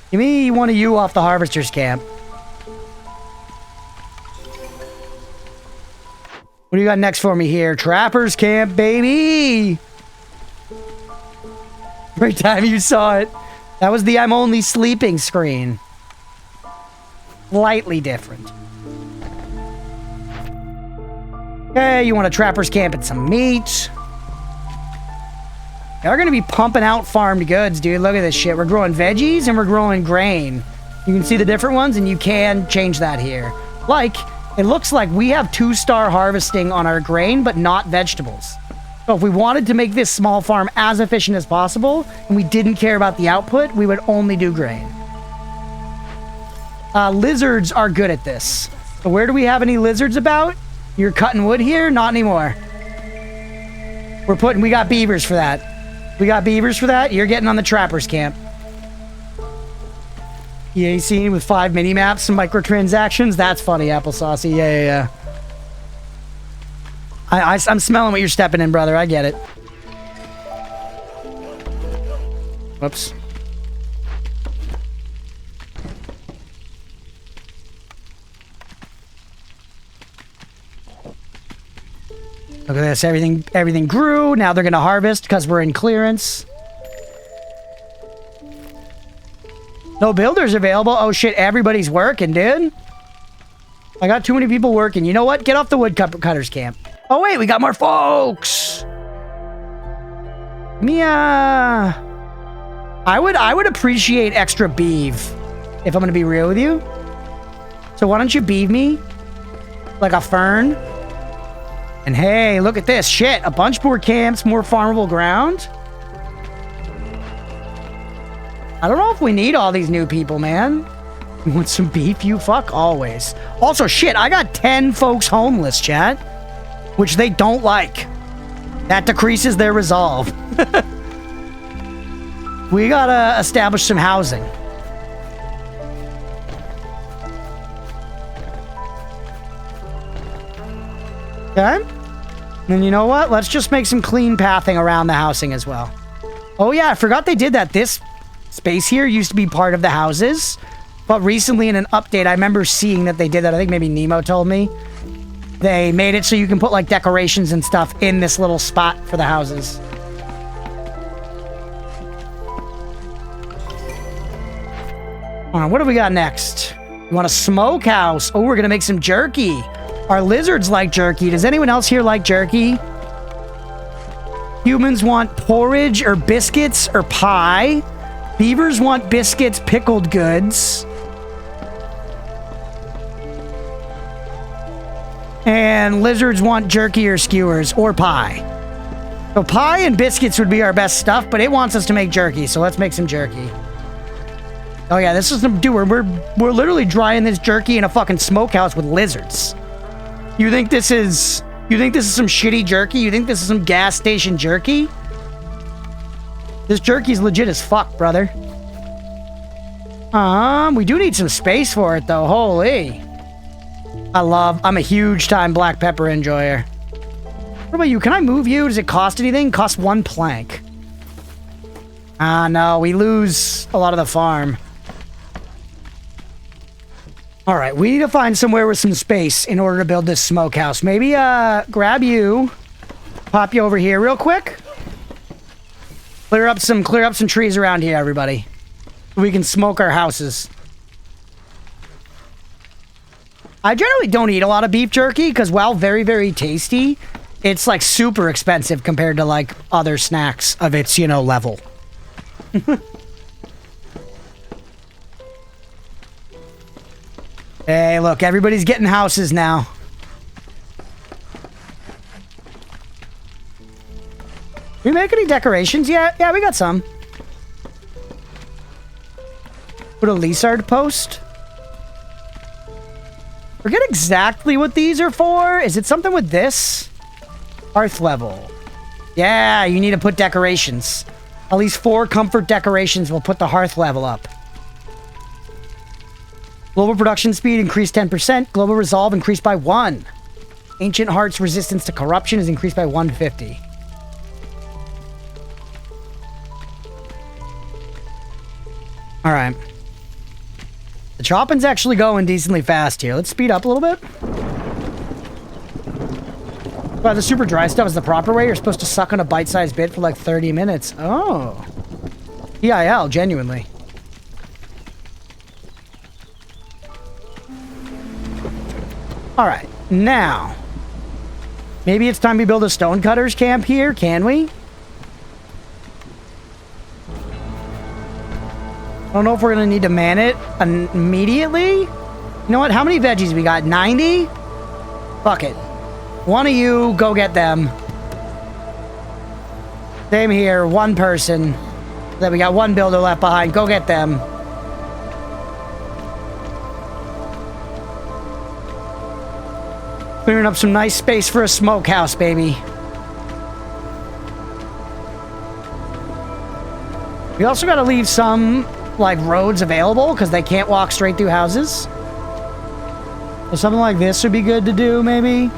Give me one of you off the Harvester's camp. What do you got next for me here? Trapper's camp, baby! Every time you saw it. That was the I'm only sleeping screen. Slightly different. Okay, you want a Trapper's camp and some meat. We're going to be pumping out farmed goods, dude. Look at this shit. We're growing veggies and we're growing grain. You can see the different ones and you can change that here. Like, it looks like we have 2-star harvesting on our grain, but not vegetables. So if we wanted to make this small farm as efficient as possible, and we didn't care about the output, we would only do grain. Lizards are good at this. So where do we have any lizards about? You're cutting wood here? Not anymore. We got beavers for that. We got beavers for that. You're getting on the trappers camp. EA scene with 5 mini-maps, some microtransactions. That's funny, Applesauce. Yeah. I'm smelling what you're stepping in, brother. I get it. Whoops. Look at this. Everything grew. Now they're going to harvest because we're in clearance. No builders available. Oh, shit. Everybody's working, dude. I got too many people working. You know what? Get off the woodcutters camp. Oh, wait. We got more folks. Mia. I would appreciate extra beeve, if I'm going to be real with you. So why don't you beeve me? Like a fern? And hey, look at this. Shit, a bunch more camps, more farmable ground. I don't know if we need all these new people, man. You want some beef? You fuck always. Also, shit, I got 10 folks homeless, chat. Which they don't like. That decreases their resolve. We gotta establish some housing. Okay. And you know what? Let's just make some clean pathing around the housing as well. Oh yeah, I forgot they did that. This space here used to be part of the houses. But recently in an update, I remember seeing that they did that. I think maybe Nemo told me. They made it so you can put like decorations and stuff in this little spot for the houses. All right, what do we got next? You want a smokehouse? Oh, we're going to make some jerky. Our lizards like jerky. Does anyone else here like jerky? Humans want porridge or biscuits or pie. Beavers want biscuits, pickled goods. And lizards want jerky or skewers or pie. So pie and biscuits would be our best stuff, but it wants us to make jerky, so let's make some jerky. Oh yeah, this is some... Dude, we're literally drying this jerky in a fucking smokehouse with lizards. You think this is some shitty jerky? You think this is some gas station jerky? This jerky's legit as fuck, brother. We do need some space for it, though. Holy. I'm a huge time black pepper enjoyer. What about you? Can I move you? Does it cost anything? Cost 1 plank. No. We lose a lot of the farm. All right. We need to find somewhere with some space in order to build this smokehouse. Maybe, grab you. Pop you over here real quick. Clear up some trees around here, everybody. So we can smoke our houses. I generally don't eat a lot of beef jerky because while very, very tasty, it's like super expensive compared to like other snacks of its, level. Hey, look, everybody's getting houses now. We make any decorations yet? Yeah, we got some. Put a Lizard post. Forget exactly what these are for. Is it something with this? Hearth level. Yeah, you need to put decorations. At least 4 comfort decorations will put the hearth level up. Global production speed increased 10%. Global resolve increased by 1. Ancient Heart's resistance to corruption is increased by 150. All right. The chopping's actually going decently fast here. Let's speed up a little bit. But the super dry stuff is the proper way. You're supposed to suck on a bite-sized bit for like 30 minutes. Oh. PIL, genuinely. All right, now. Maybe it's time we build a stonecutters camp here, can we? I don't know if we're going to need to man it immediately. You know what? How many veggies we got? 90? Fuck it. One of you, go get them. Same here. One person. Then we got one builder left behind. Go get them. Clearing up some nice space for a smokehouse, baby. We also got to leave some, like, roads available because they can't walk straight through houses. So something like this would be good to do, maybe.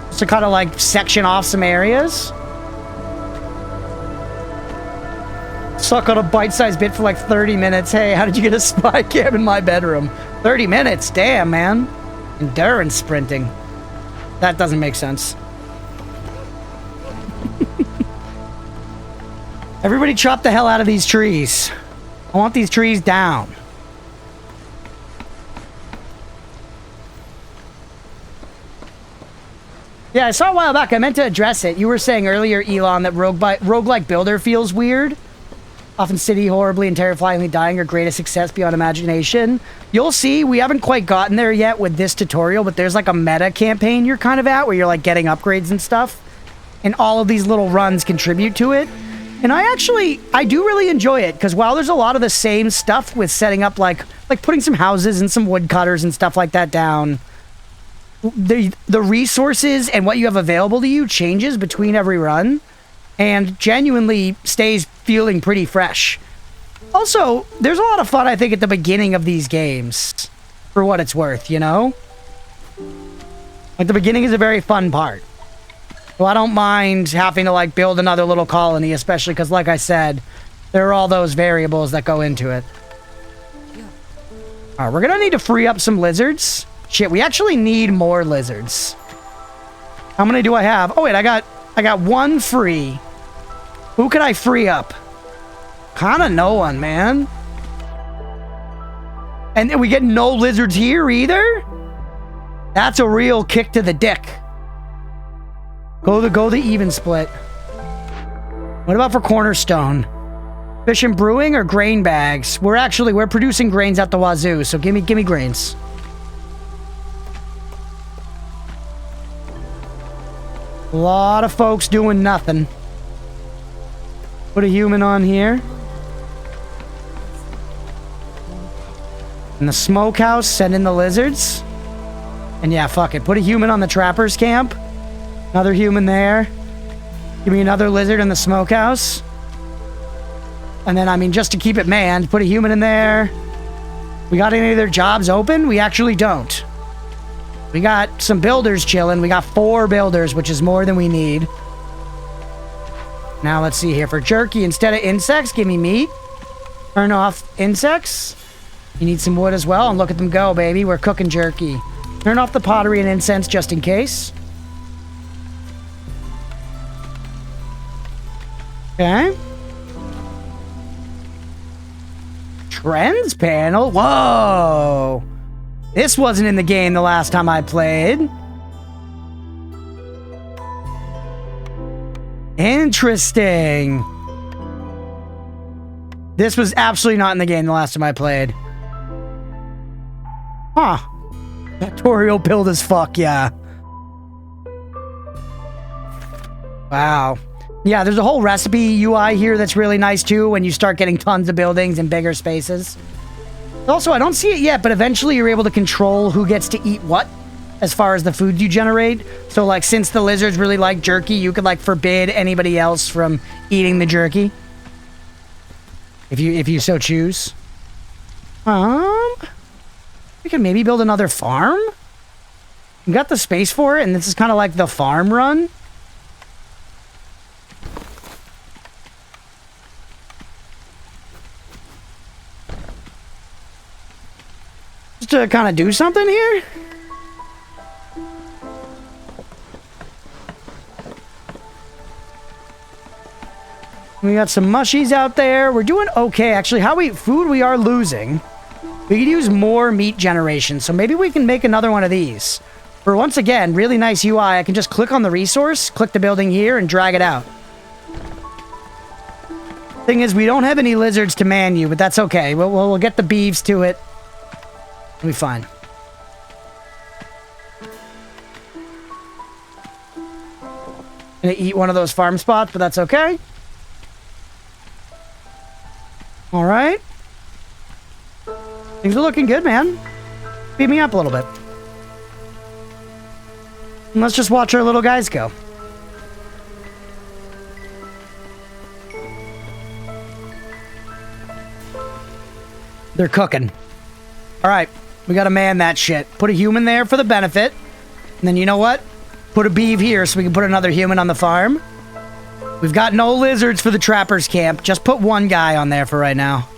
Just to kind of, like, section off some areas. Suck on a bite-sized bit for, like, 30 minutes. Hey, how did you get a spy cam in my bedroom? 30 minutes? Damn, man. Endurance sprinting. That doesn't make sense. Everybody chop the hell out of these trees. I want these trees down. Yeah, I saw a while back. I meant to address it. You were saying earlier, Elon, that roguelike builder feels weird. Often city horribly and terrifyingly dying or greatest success beyond imagination. You'll see, we haven't quite gotten there yet with this tutorial, but there's like a meta campaign you're kind of at where you're like getting upgrades and stuff. And all of these little runs contribute to it. And I do really enjoy it because while there's a lot of the same stuff with setting up like putting some houses and some woodcutters and stuff like that down, the resources and what you have available to you changes between every run and genuinely stays feeling pretty fresh. Also, there's a lot of fun, I think, at the beginning of these games, for what it's worth, you know? Like, the beginning is a very fun part. So I don't mind having to, like, build another little colony, especially because, like I said, there are all those variables that go into it. Alright, we're gonna need to free up some lizards. Shit, we actually need more lizards. How many do I have? Oh, wait, I got one free. Who could I free up? Kinda no one, man. And we get no lizards here either? That's a real kick to the dick. Go the even split. What about for Cornerstone? Fish and brewing or grain bags? We're producing grains at the wazoo, so give me grains. A lot of folks doing nothing. Put a human on here. In the smokehouse, send in the lizards. And yeah, fuck it. Put a human on the trapper's camp. Another human there. Give me another lizard in the smokehouse. And then, I mean, just to keep it manned, put a human in there. We got any of their jobs open? We actually don't. We got some builders chilling. We got 4 builders, which is more than we need. Now, let's see here. For jerky, instead of insects, give me meat. Turn off insects. You need some wood as well. And look at them go, baby. We're cooking jerky. Turn off the pottery and incense just in case. Okay. Trends panel? Whoa! This wasn't in the game the last time I played. Interesting. This was absolutely not in the game the last time I played. Huh. Tutorial build as fuck, yeah. Wow. Yeah, there's a whole recipe UI here that's really nice too when you start getting tons of buildings and bigger spaces. Also, I don't see it yet, but eventually you're able to control who gets to eat what as far as the food you generate. So, like, since the lizards really like jerky, you could, like, forbid anybody else from eating the jerky. If you so choose. We can maybe build another farm? We got the space for it, and this is kind of like the farm run. Just to kind of do something here? We got some mushies out there. We're doing okay, actually. Food we are losing. We could use more meat generation, so maybe we can make another one of these. For once again, really nice UI. I can just click on the resource, click the building here, and drag it out. Thing is, we don't have any lizards to man you, but that's okay. We'll get the beeves to it. We'll be fine. Gonna eat one of those farm spots, but that's okay. All right. Things are looking good, man. Beat me up a little bit. And let's just watch our little guys go. They're cooking. All right. We gotta man that shit. Put a human there for the benefit. And then you know what? Put a beeve here so we can put another human on the farm. We've got no lizards for the trapper's camp. Just put one guy on there for right now.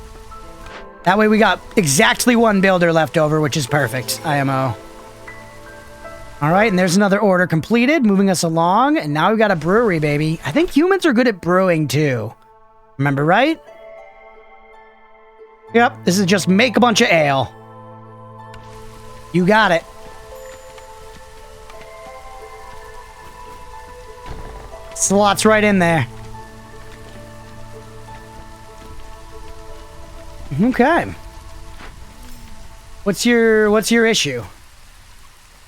That way we got exactly one builder left over, which is perfect. IMO. All right, and there's another order completed, moving us along. And now we've got a brewery, baby. I think humans are good at brewing, too. Remember, right? Yep, this is just make a bunch of ale. You got it. Slots right in there. Okay. What's your issue?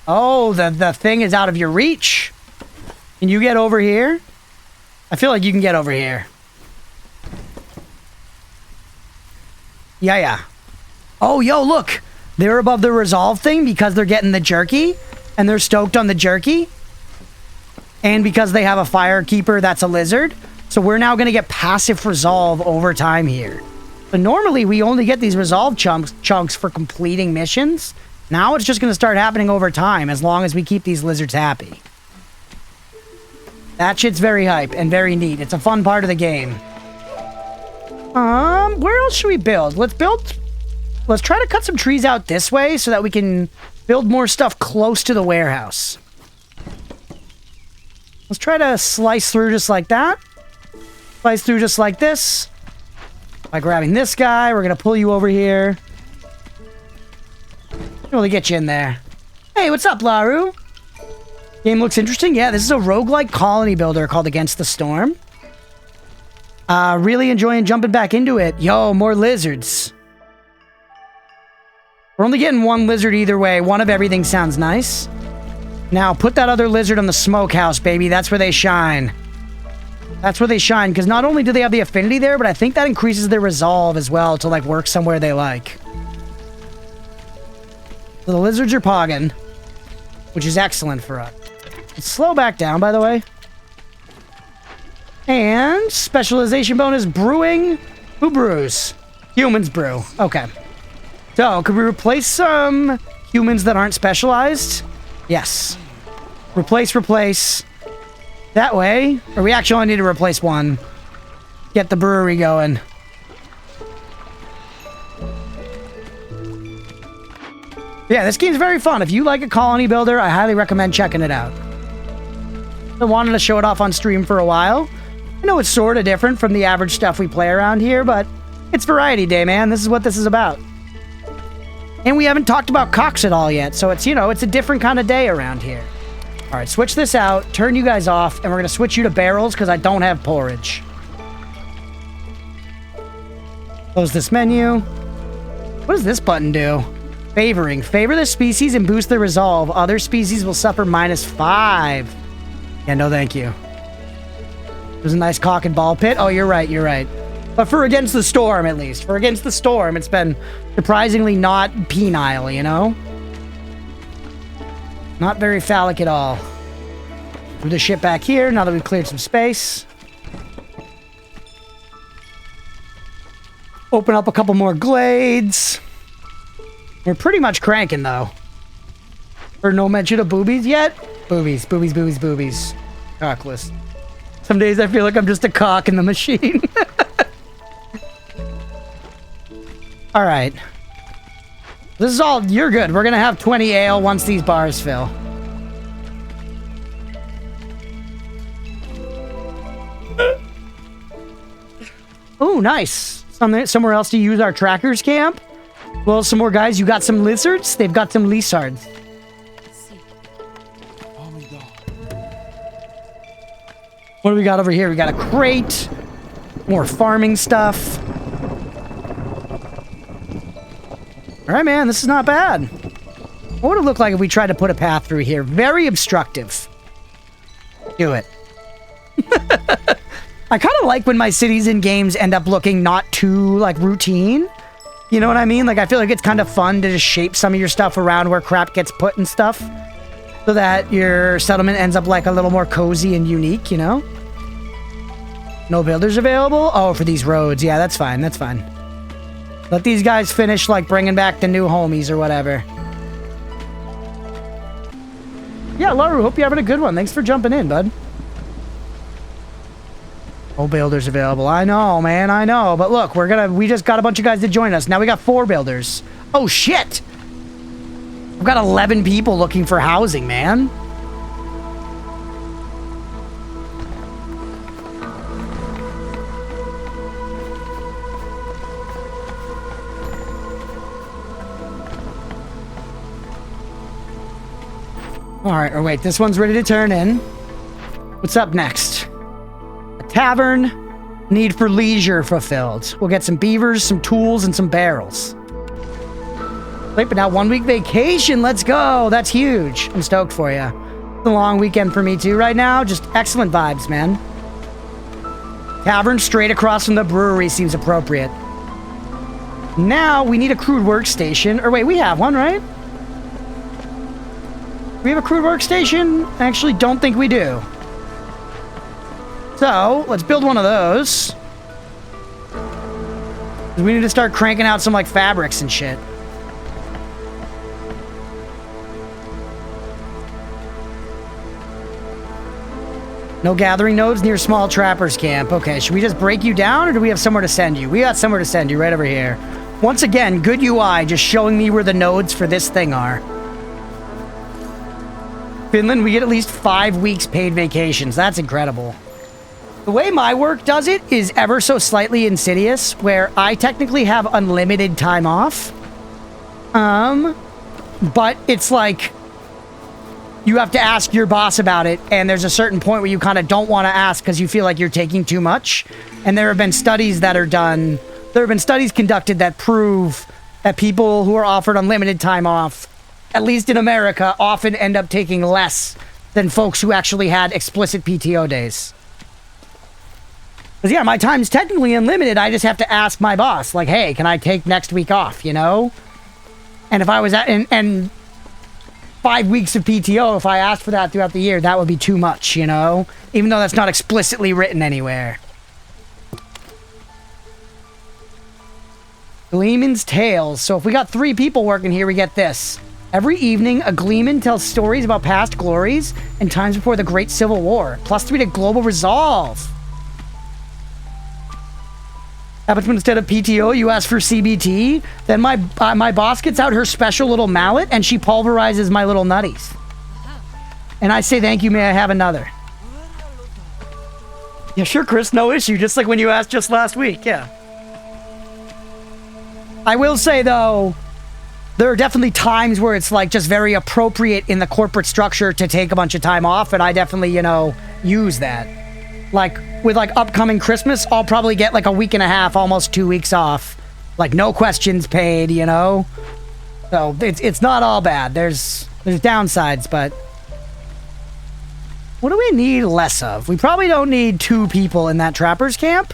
Oh, the thing is out of your reach. Can you get over here? I feel like you can get over here. Yeah. Oh, yo, look. They're above the resolve thing because they're getting the jerky. And they're stoked on the jerky. And because they have a firekeeper that's a lizard. So we're now going to get passive resolve over time here. But normally we only get these resolve chunks for completing missions. Now it's just going to start happening over time as long as we keep these lizards happy. That shit's very hype and very neat. It's a fun part of the game. Where else should we build? Let's try to cut some trees out this way so that we can build more stuff close to the warehouse. Let's try to slice through just like that. Slice through just like this. By grabbing this guy, we're going to pull you over here. Really get you in there. Hey, what's up, Laru? Game looks interesting. Yeah, this is a roguelike colony builder called Against the Storm. Really enjoying jumping back into it. Yo, more lizards. We're only getting one lizard either way. One of everything sounds nice. Now, put that other lizard on the smokehouse, baby. That's where they shine. That's where they shine, because not only do they have the affinity there, but I think that increases their resolve as well to, like, work somewhere they like. So the lizards are pogging, which is excellent for us. Let's slow back down, by the way. And specialization bonus, brewing. Who brews? Humans brew. Okay. So, could we replace some humans that aren't specialized? Yes. Replace. That way, or we actually only need to replace one. Get the brewery going. Yeah, this game's very fun. If you like a colony builder, I highly recommend checking it out. I wanted to show it off on stream for a while. I know it's sort of different from the average stuff we play around here, but it's variety day, man. This is what this is about. And we haven't talked about cocks at all yet, so it's, you know, it's a different kind of day around here. All right, switch this out, turn you guys off, and we're going to switch you to barrels because I don't have porridge. Close this menu. What does this button do? Favoring. Favor the species and boost their resolve. Other species will suffer -5. Yeah, no thank you. There's a nice cock and ball pit. Oh, you're right. But for Against the Storm, at least. For Against the Storm, it's been surprisingly not penile, you know? Not very phallic at all. Move the shit back here now that we've cleared some space. Open up a couple more glades. We're pretty much cranking, though. Or no mention of boobies yet? Boobies. Cockless. Some days I feel like I'm just a cock in the machine. All right. This is all... You're good. We're going to have 20 ale once these bars fill. Oh, nice. Somewhere else to use our trackers camp. Well, some more guys. You got some lizards? They've got some lizards. What do we got over here? We got a crate. More farming stuff. All right, man. This is not bad. What would it look like if we tried to put a path through here? Very obstructive. Do it. I kind of like when my cities in games end up looking not too, like, routine. You know what I mean? Like, I feel like it's kind of fun to just shape some of your stuff around where crap gets put and stuff. So that your settlement ends up, like, a little more cozy and unique, you know? No builders available? Oh, for these roads. Yeah, that's fine. That's fine. Let these guys finish, like, bringing back the new homies or whatever. Yeah, Laru, hope you're having a good one. Thanks for jumping in, bud. No builders available. I know, man, I know. But look, we just got a bunch of guys to join us. Now we got 4 builders. Oh, shit! I've got 11 people looking for housing, man. Alright, or wait, this one's ready to turn in. What's up next? A tavern. Need for leisure fulfilled. We'll get some beavers, some tools, and some barrels. Wait, but now 1 week vacation. Let's go. That's huge. I'm stoked for you. It's a long weekend for me too right now. Just excellent vibes, man. Tavern straight across from the brewery seems appropriate. Now we need a crude workstation. Or wait, we have one, right? We have a crude workstation? I actually don't think we do. So, let's build one of those. We need to start cranking out some, like, fabrics and shit. No gathering nodes near small trappers camp. Okay, should we just break you down, or do we have somewhere to send you? We got somewhere to send you right over here. Once again, good UI, just showing me where the nodes for this thing are. Finland, we get at least 5 weeks paid vacations. That's incredible. The way my work does it is ever so slightly insidious, where I technically have unlimited time off. But it's like, you have to ask your boss about it, and there's a certain point where you kind of don't want to ask because you feel like you're taking too much. And there have been studies that are done, there have been studies conducted that prove that people who are offered unlimited time off, at least in America, often end up taking less than folks who actually had explicit PTO days. Because, yeah, my time's technically unlimited. I just have to ask my boss, like, hey, can I take next week off, you know? And if I was at, and 5 weeks of PTO, if I asked for that throughout the year, that would be too much, you know? Even though that's not explicitly written anywhere. Gleeman's Tales. So if we got 3 people working here, we get this. Every evening, a Gleeman tells stories about past glories and times before the Great Civil War. +3 to global resolve. Happens when instead of PTO, you ask for CBT. Then my boss gets out her special little mallet and she pulverizes my little nutties. And I say, thank you, may I have another? Yeah, sure, Chris, no issue. Just like when you asked just last week, yeah. I will say, though, there are definitely times where it's, like, just very appropriate in the corporate structure to take a bunch of time off, and I definitely, you know, use that. Like, with, like, upcoming Christmas, I'll probably get, like, a week and a half, almost 2 weeks off. Like, no questions paid, you know? So, it's not all bad. There's downsides, but... What do we need less of? We probably don't need 2 people in that trappers camp.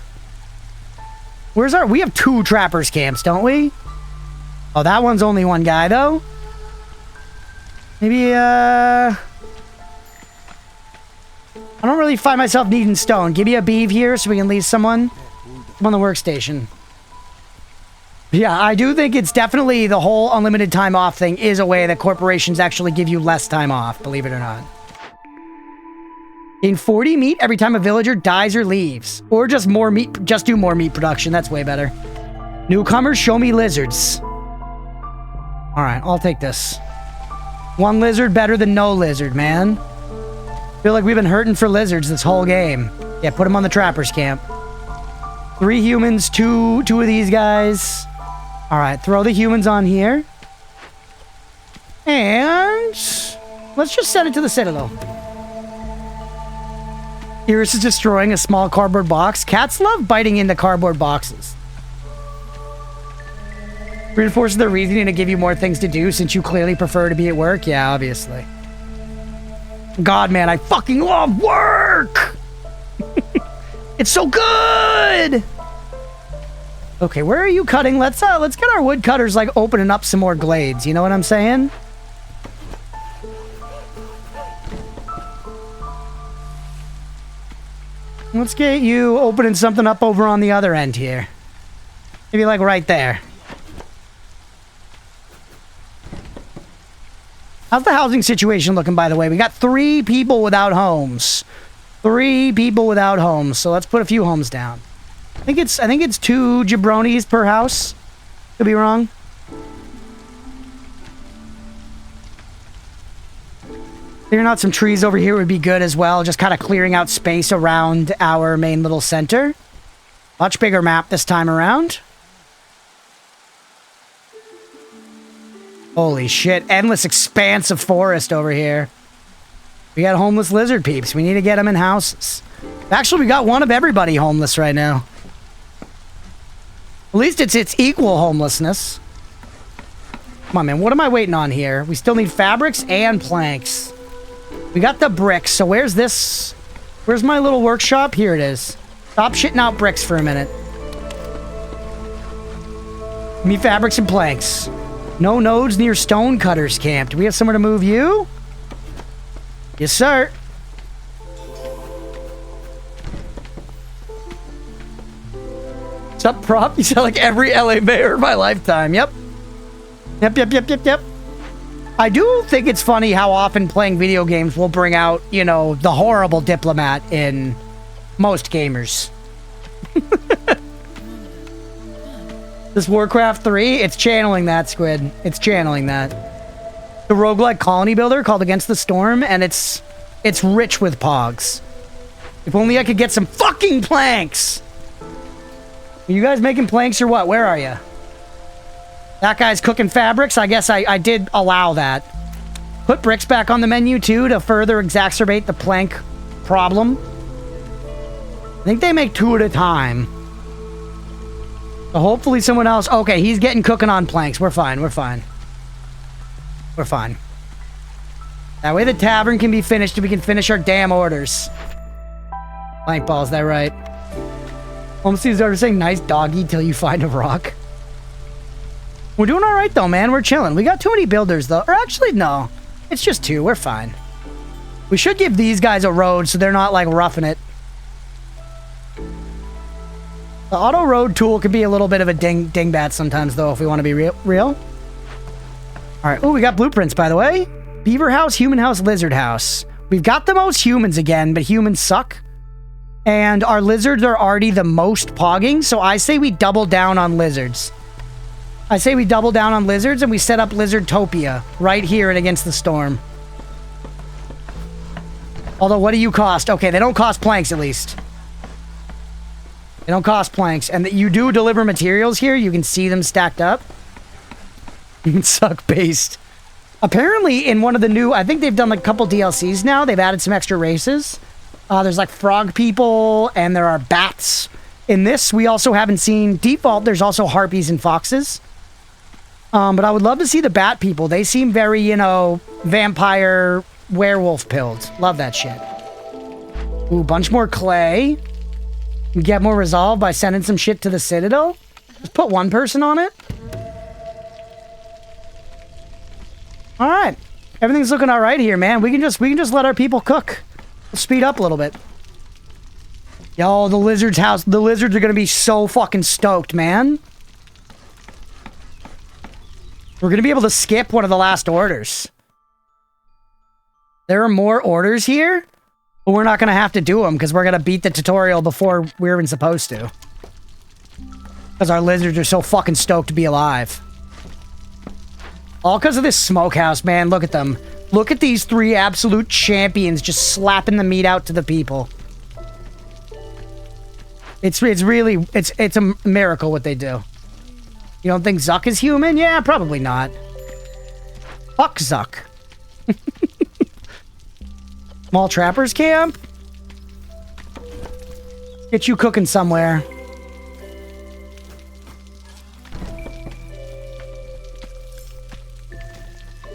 Where's our... We have 2 trappers camps, don't we? Oh, that one's only 1 guy, though? Maybe, I don't really find myself needing stone. Give me a beeve here so we can leave someone. I'm on the workstation. Yeah, I do think it's definitely the whole unlimited time off thing is a way that corporations actually give you less time off, believe it or not. Gain 40 meat every time a villager dies or leaves. Or just more meat, just do more meat production. That's way better. Newcomers, show me lizards. Alright, I'll take this. 1 lizard better than no lizard, man. Feel like we've been hurting for lizards this whole game. Yeah, put them on the trappers camp. 3 humans, 2 of these guys. Alright, throw the humans on here. And... let's just send it to the Citadel. Iris is destroying a small cardboard box. Cats love biting into cardboard boxes. Reinforces their reasoning to give you more things to do since you clearly prefer to be at work. Yeah, obviously. God, man, I fucking love work! It's so good! Okay, where are you cutting? Let's get our woodcutters, like, opening up some more glades. You know what I'm saying? Let's get you opening something up over on the other end here. Maybe, like, right there. How's the housing situation looking, by the way? We got 3 people without homes. 3 people without homes. So let's put a few homes down. I think it's 2 jabronis per house. Could be wrong. Clearing out some trees over here would be good as well. Just kind of clearing out space around our main little center. Much bigger map this time around. Holy shit. Endless expanse of forest over here. We got homeless lizard peeps. We need to get them in houses. Actually, we got one of everybody homeless right now. At least it's equal homelessness. Come on, man. What am I waiting on here? We still need fabrics and planks. We got the bricks. So where's this? Where's my little workshop? Here it is. Stop shitting out bricks for a minute. Give me fabrics and planks. No nodes near stone cutters camp. Do we have somewhere to move you? Yes, sir. What's up, prop? You sound like every LA mayor of my lifetime. Yep. Yep. I do think it's funny how often playing video games will bring out, you know, the horrible diplomat in most gamers. This Warcraft 3, it's channeling that, Squid. It's channeling that. The roguelike colony builder called Against the Storm, and it's rich with pogs. If only I could get some fucking planks! Are you guys making planks or what? Where are you? That guy's cooking fabrics. I guess I did allow that. Put bricks back on the menu, too, to further exacerbate the plank problem. I think they make 2 at a time. So hopefully someone else... Okay, he's getting cooking on planks. We're fine. We're fine. That way the tavern can be finished and we can finish our damn orders. Plank balls, that right? Almost started saying nice doggy till you find a rock. We're doing alright though, man. We're chilling. We got too many builders though. Or actually, no. It's just 2. We're fine. We should give these guys a road so they're not like roughing it. The auto road tool could be a little bit of a dingbat sometimes though if we want to be real. Alright. Oh, we got blueprints by the way. Beaver house, human house, lizard house. We've got the most humans again, but humans suck. And our lizards are already the most pogging, so I say we double down on lizards. I say we double down on lizards and we set up Lizardtopia right here and Against the Storm. Although, what do you cost? Okay, they don't cost planks at least. They don't cost planks. And you do deliver materials here. You can see them stacked up. You can suck based. Apparently, in one of the new... I think they've done like a couple DLCs now. They've added some extra races. There's like frog people and there are bats. In this, we also haven't seen... Default, there's also harpies and foxes. But I would love to see the bat people. They seem very, you know, vampire, werewolf pilled. Love that shit. Ooh, bunch more clay. We get more resolve by sending some shit to the Citadel. Just put 1 person on it. All right. Everything's looking all right here, man. We can just let our people cook. We'll speed up a little bit. Yo, the lizard's house. The lizards are going to be so fucking stoked, man. We're going to be able to skip one of the last orders. There are more orders here, but we're not going to have to do them because we're going to beat the tutorial before we're even supposed to. Because our lizards are so fucking stoked to be alive. All because of this smokehouse, man. Look at them. Look at these 3 absolute champions just slapping the meat out to the people. It's really... It's a miracle what they do. You don't think Zuck is human? Yeah, probably not. Fuck Zuck. Small trappers camp? Get you cooking somewhere.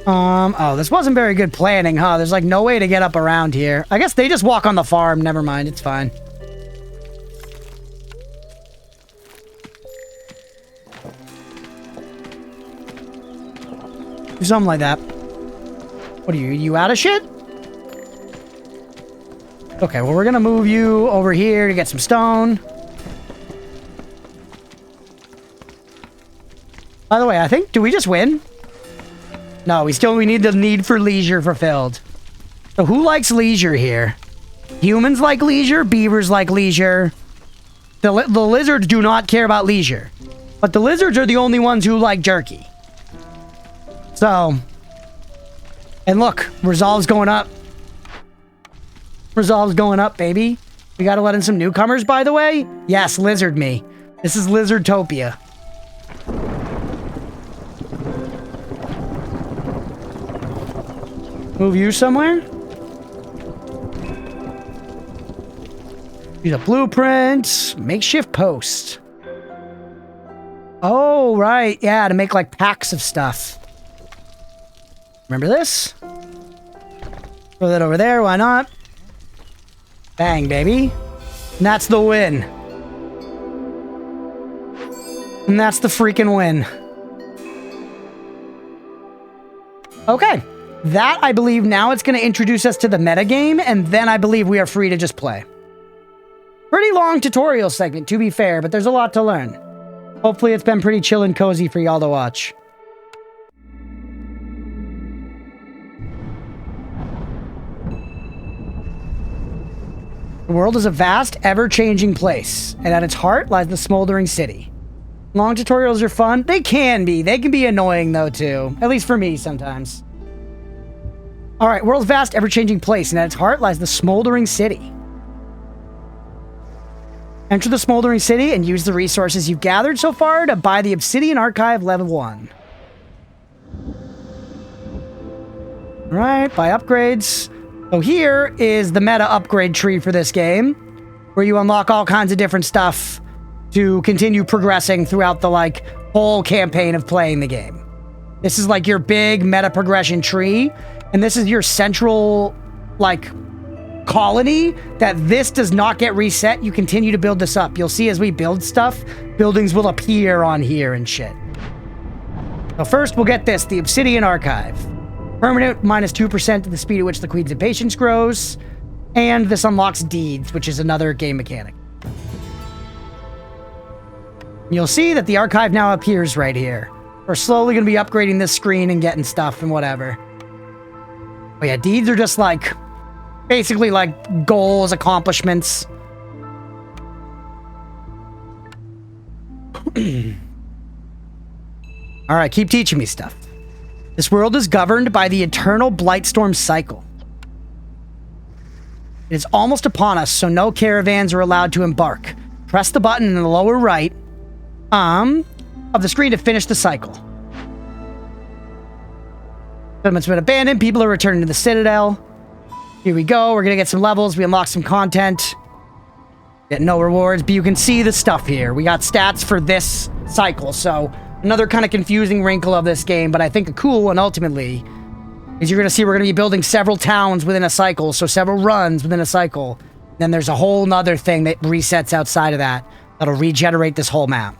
Oh, this wasn't very good planning, huh? There's like no way to get up around here. I guess they just walk on the farm. Never mind, it's fine. Do something like that. What are you out of shit? Okay, well, we're gonna move you over here to get some stone. By the way, I think, do we just win? No, we need the need for leisure fulfilled. So who likes leisure here? Humans like leisure, beavers like leisure. The lizards do not care about leisure. But the lizards are the only ones who like jerky. So, and look, resolve's going up. Resolve's going up, baby. We gotta let in some newcomers, by the way. Yes, lizard me. This is Lizardtopia. Move you somewhere? Use a blueprint. Makeshift post. Oh, right. Yeah, to make like packs of stuff. Remember this? Throw that over there. Why not? Bang, baby. And that's the win. And that's the freaking win. Okay. That, I believe, now it's going to introduce us to the metagame, and then I believe we are free to just play. Pretty long tutorial segment, to be fair, but there's a lot to learn. Hopefully it's been pretty chill and cozy for y'all to watch. The world is a vast, ever-changing place, and at its heart lies the smoldering city. Long tutorials are fun. They can be. They can be annoying, though, too. At least for me, sometimes. Alright, world's vast, ever-changing place, and at its heart lies the smoldering city. Enter the smoldering city and use the resources you've gathered so far to buy the Obsidian Archive Level 1. Alright, buy upgrades. So here is the meta upgrade tree for this game, where you unlock all kinds of different stuff to continue progressing throughout the, like, whole campaign of playing the game. This is, like, your big meta progression tree, and this is your central, like, colony that this does not get reset. You continue to build this up. You'll see as we build stuff, buildings will appear on here and shit. So first, we'll get this, the Obsidian Archive. Permanent, minus 2% to the speed at which the Queen's impatience grows. And this unlocks deeds, which is another game mechanic. You'll see that the archive now appears right here. We're slowly going to be upgrading this screen and getting stuff and whatever. But yeah, deeds are just like, basically like goals, accomplishments. Alright, keep teaching me stuff. This world is governed by the eternal Blightstorm cycle. It is almost upon us, so no caravans are allowed to embark. Press the button in the lower right of the screen to finish the cycle. Settlement's been abandoned. People are returning to the Citadel. Here we go. We're going to get some levels. We unlock some content. Get no rewards, but you can see the stuff here. We got stats for this cycle, so another kind of confusing wrinkle of this game, but I think a cool one ultimately is you're going to see we're going to be building several towns within a cycle, so several runs within a cycle. Then there's a whole nother thing that resets outside of that that'll regenerate this whole map.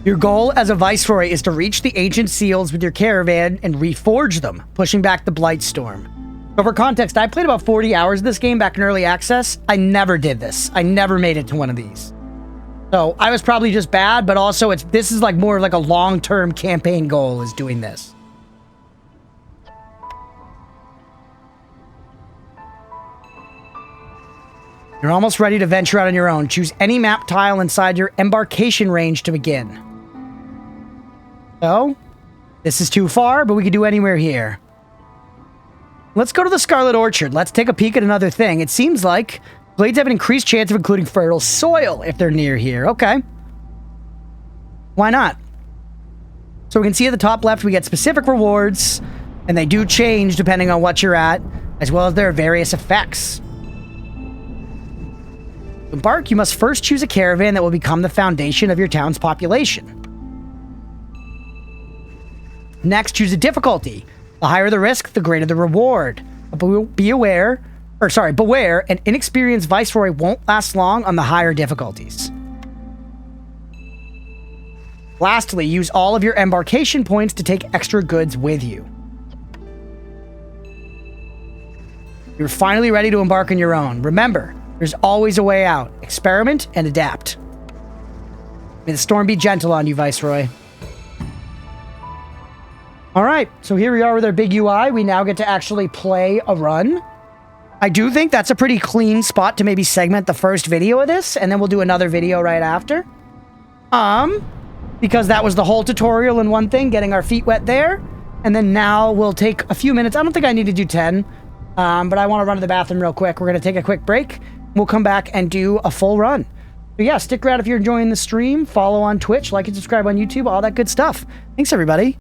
Your goal as a viceroy is to reach the ancient seals with your caravan and reforge them, pushing back the Blightstorm. So for context, I played about 40 hours of this game back in early access. I never did this. I never made it to one of these. So I was probably just bad, but also this is like more of like a long-term campaign goal is doing this. You're almost ready to venture out on your own. Choose any map tile inside your embarkation range to begin. So, this is too far, but we could do anywhere here. Let's go to the Scarlet Orchard. Let's take a peek at another thing. It seems like blades have an increased chance of including fertile soil if they're near here. Okay. Why not? So we can see at the top left we get specific rewards, and they do change depending on what you're at, as well as their various effects. To embark, you must first choose a caravan that will become the foundation of your town's population. Next, choose a difficulty. The higher the risk, the greater the reward. But beware, an inexperienced Viceroy won't last long on the higher difficulties. Lastly, use all of your embarkation points to take extra goods with you. You're finally ready to embark on your own. Remember, there's always a way out. Experiment and adapt. May the storm be gentle on you, Viceroy. All right, so here we are with our big UI. We now get to actually play a run. I do think that's a pretty clean spot to maybe segment the first video of this, and then we'll do another video right after. Because that was the whole tutorial in one thing, getting our feet wet there. And then now we'll take a few minutes. I don't think I need to do 10, but I want to run to the bathroom real quick. We're going to take a quick break. We'll come back and do a full run. So yeah, stick around if you're enjoying the stream. Follow on Twitch, like and subscribe on YouTube, all that good stuff. Thanks, everybody.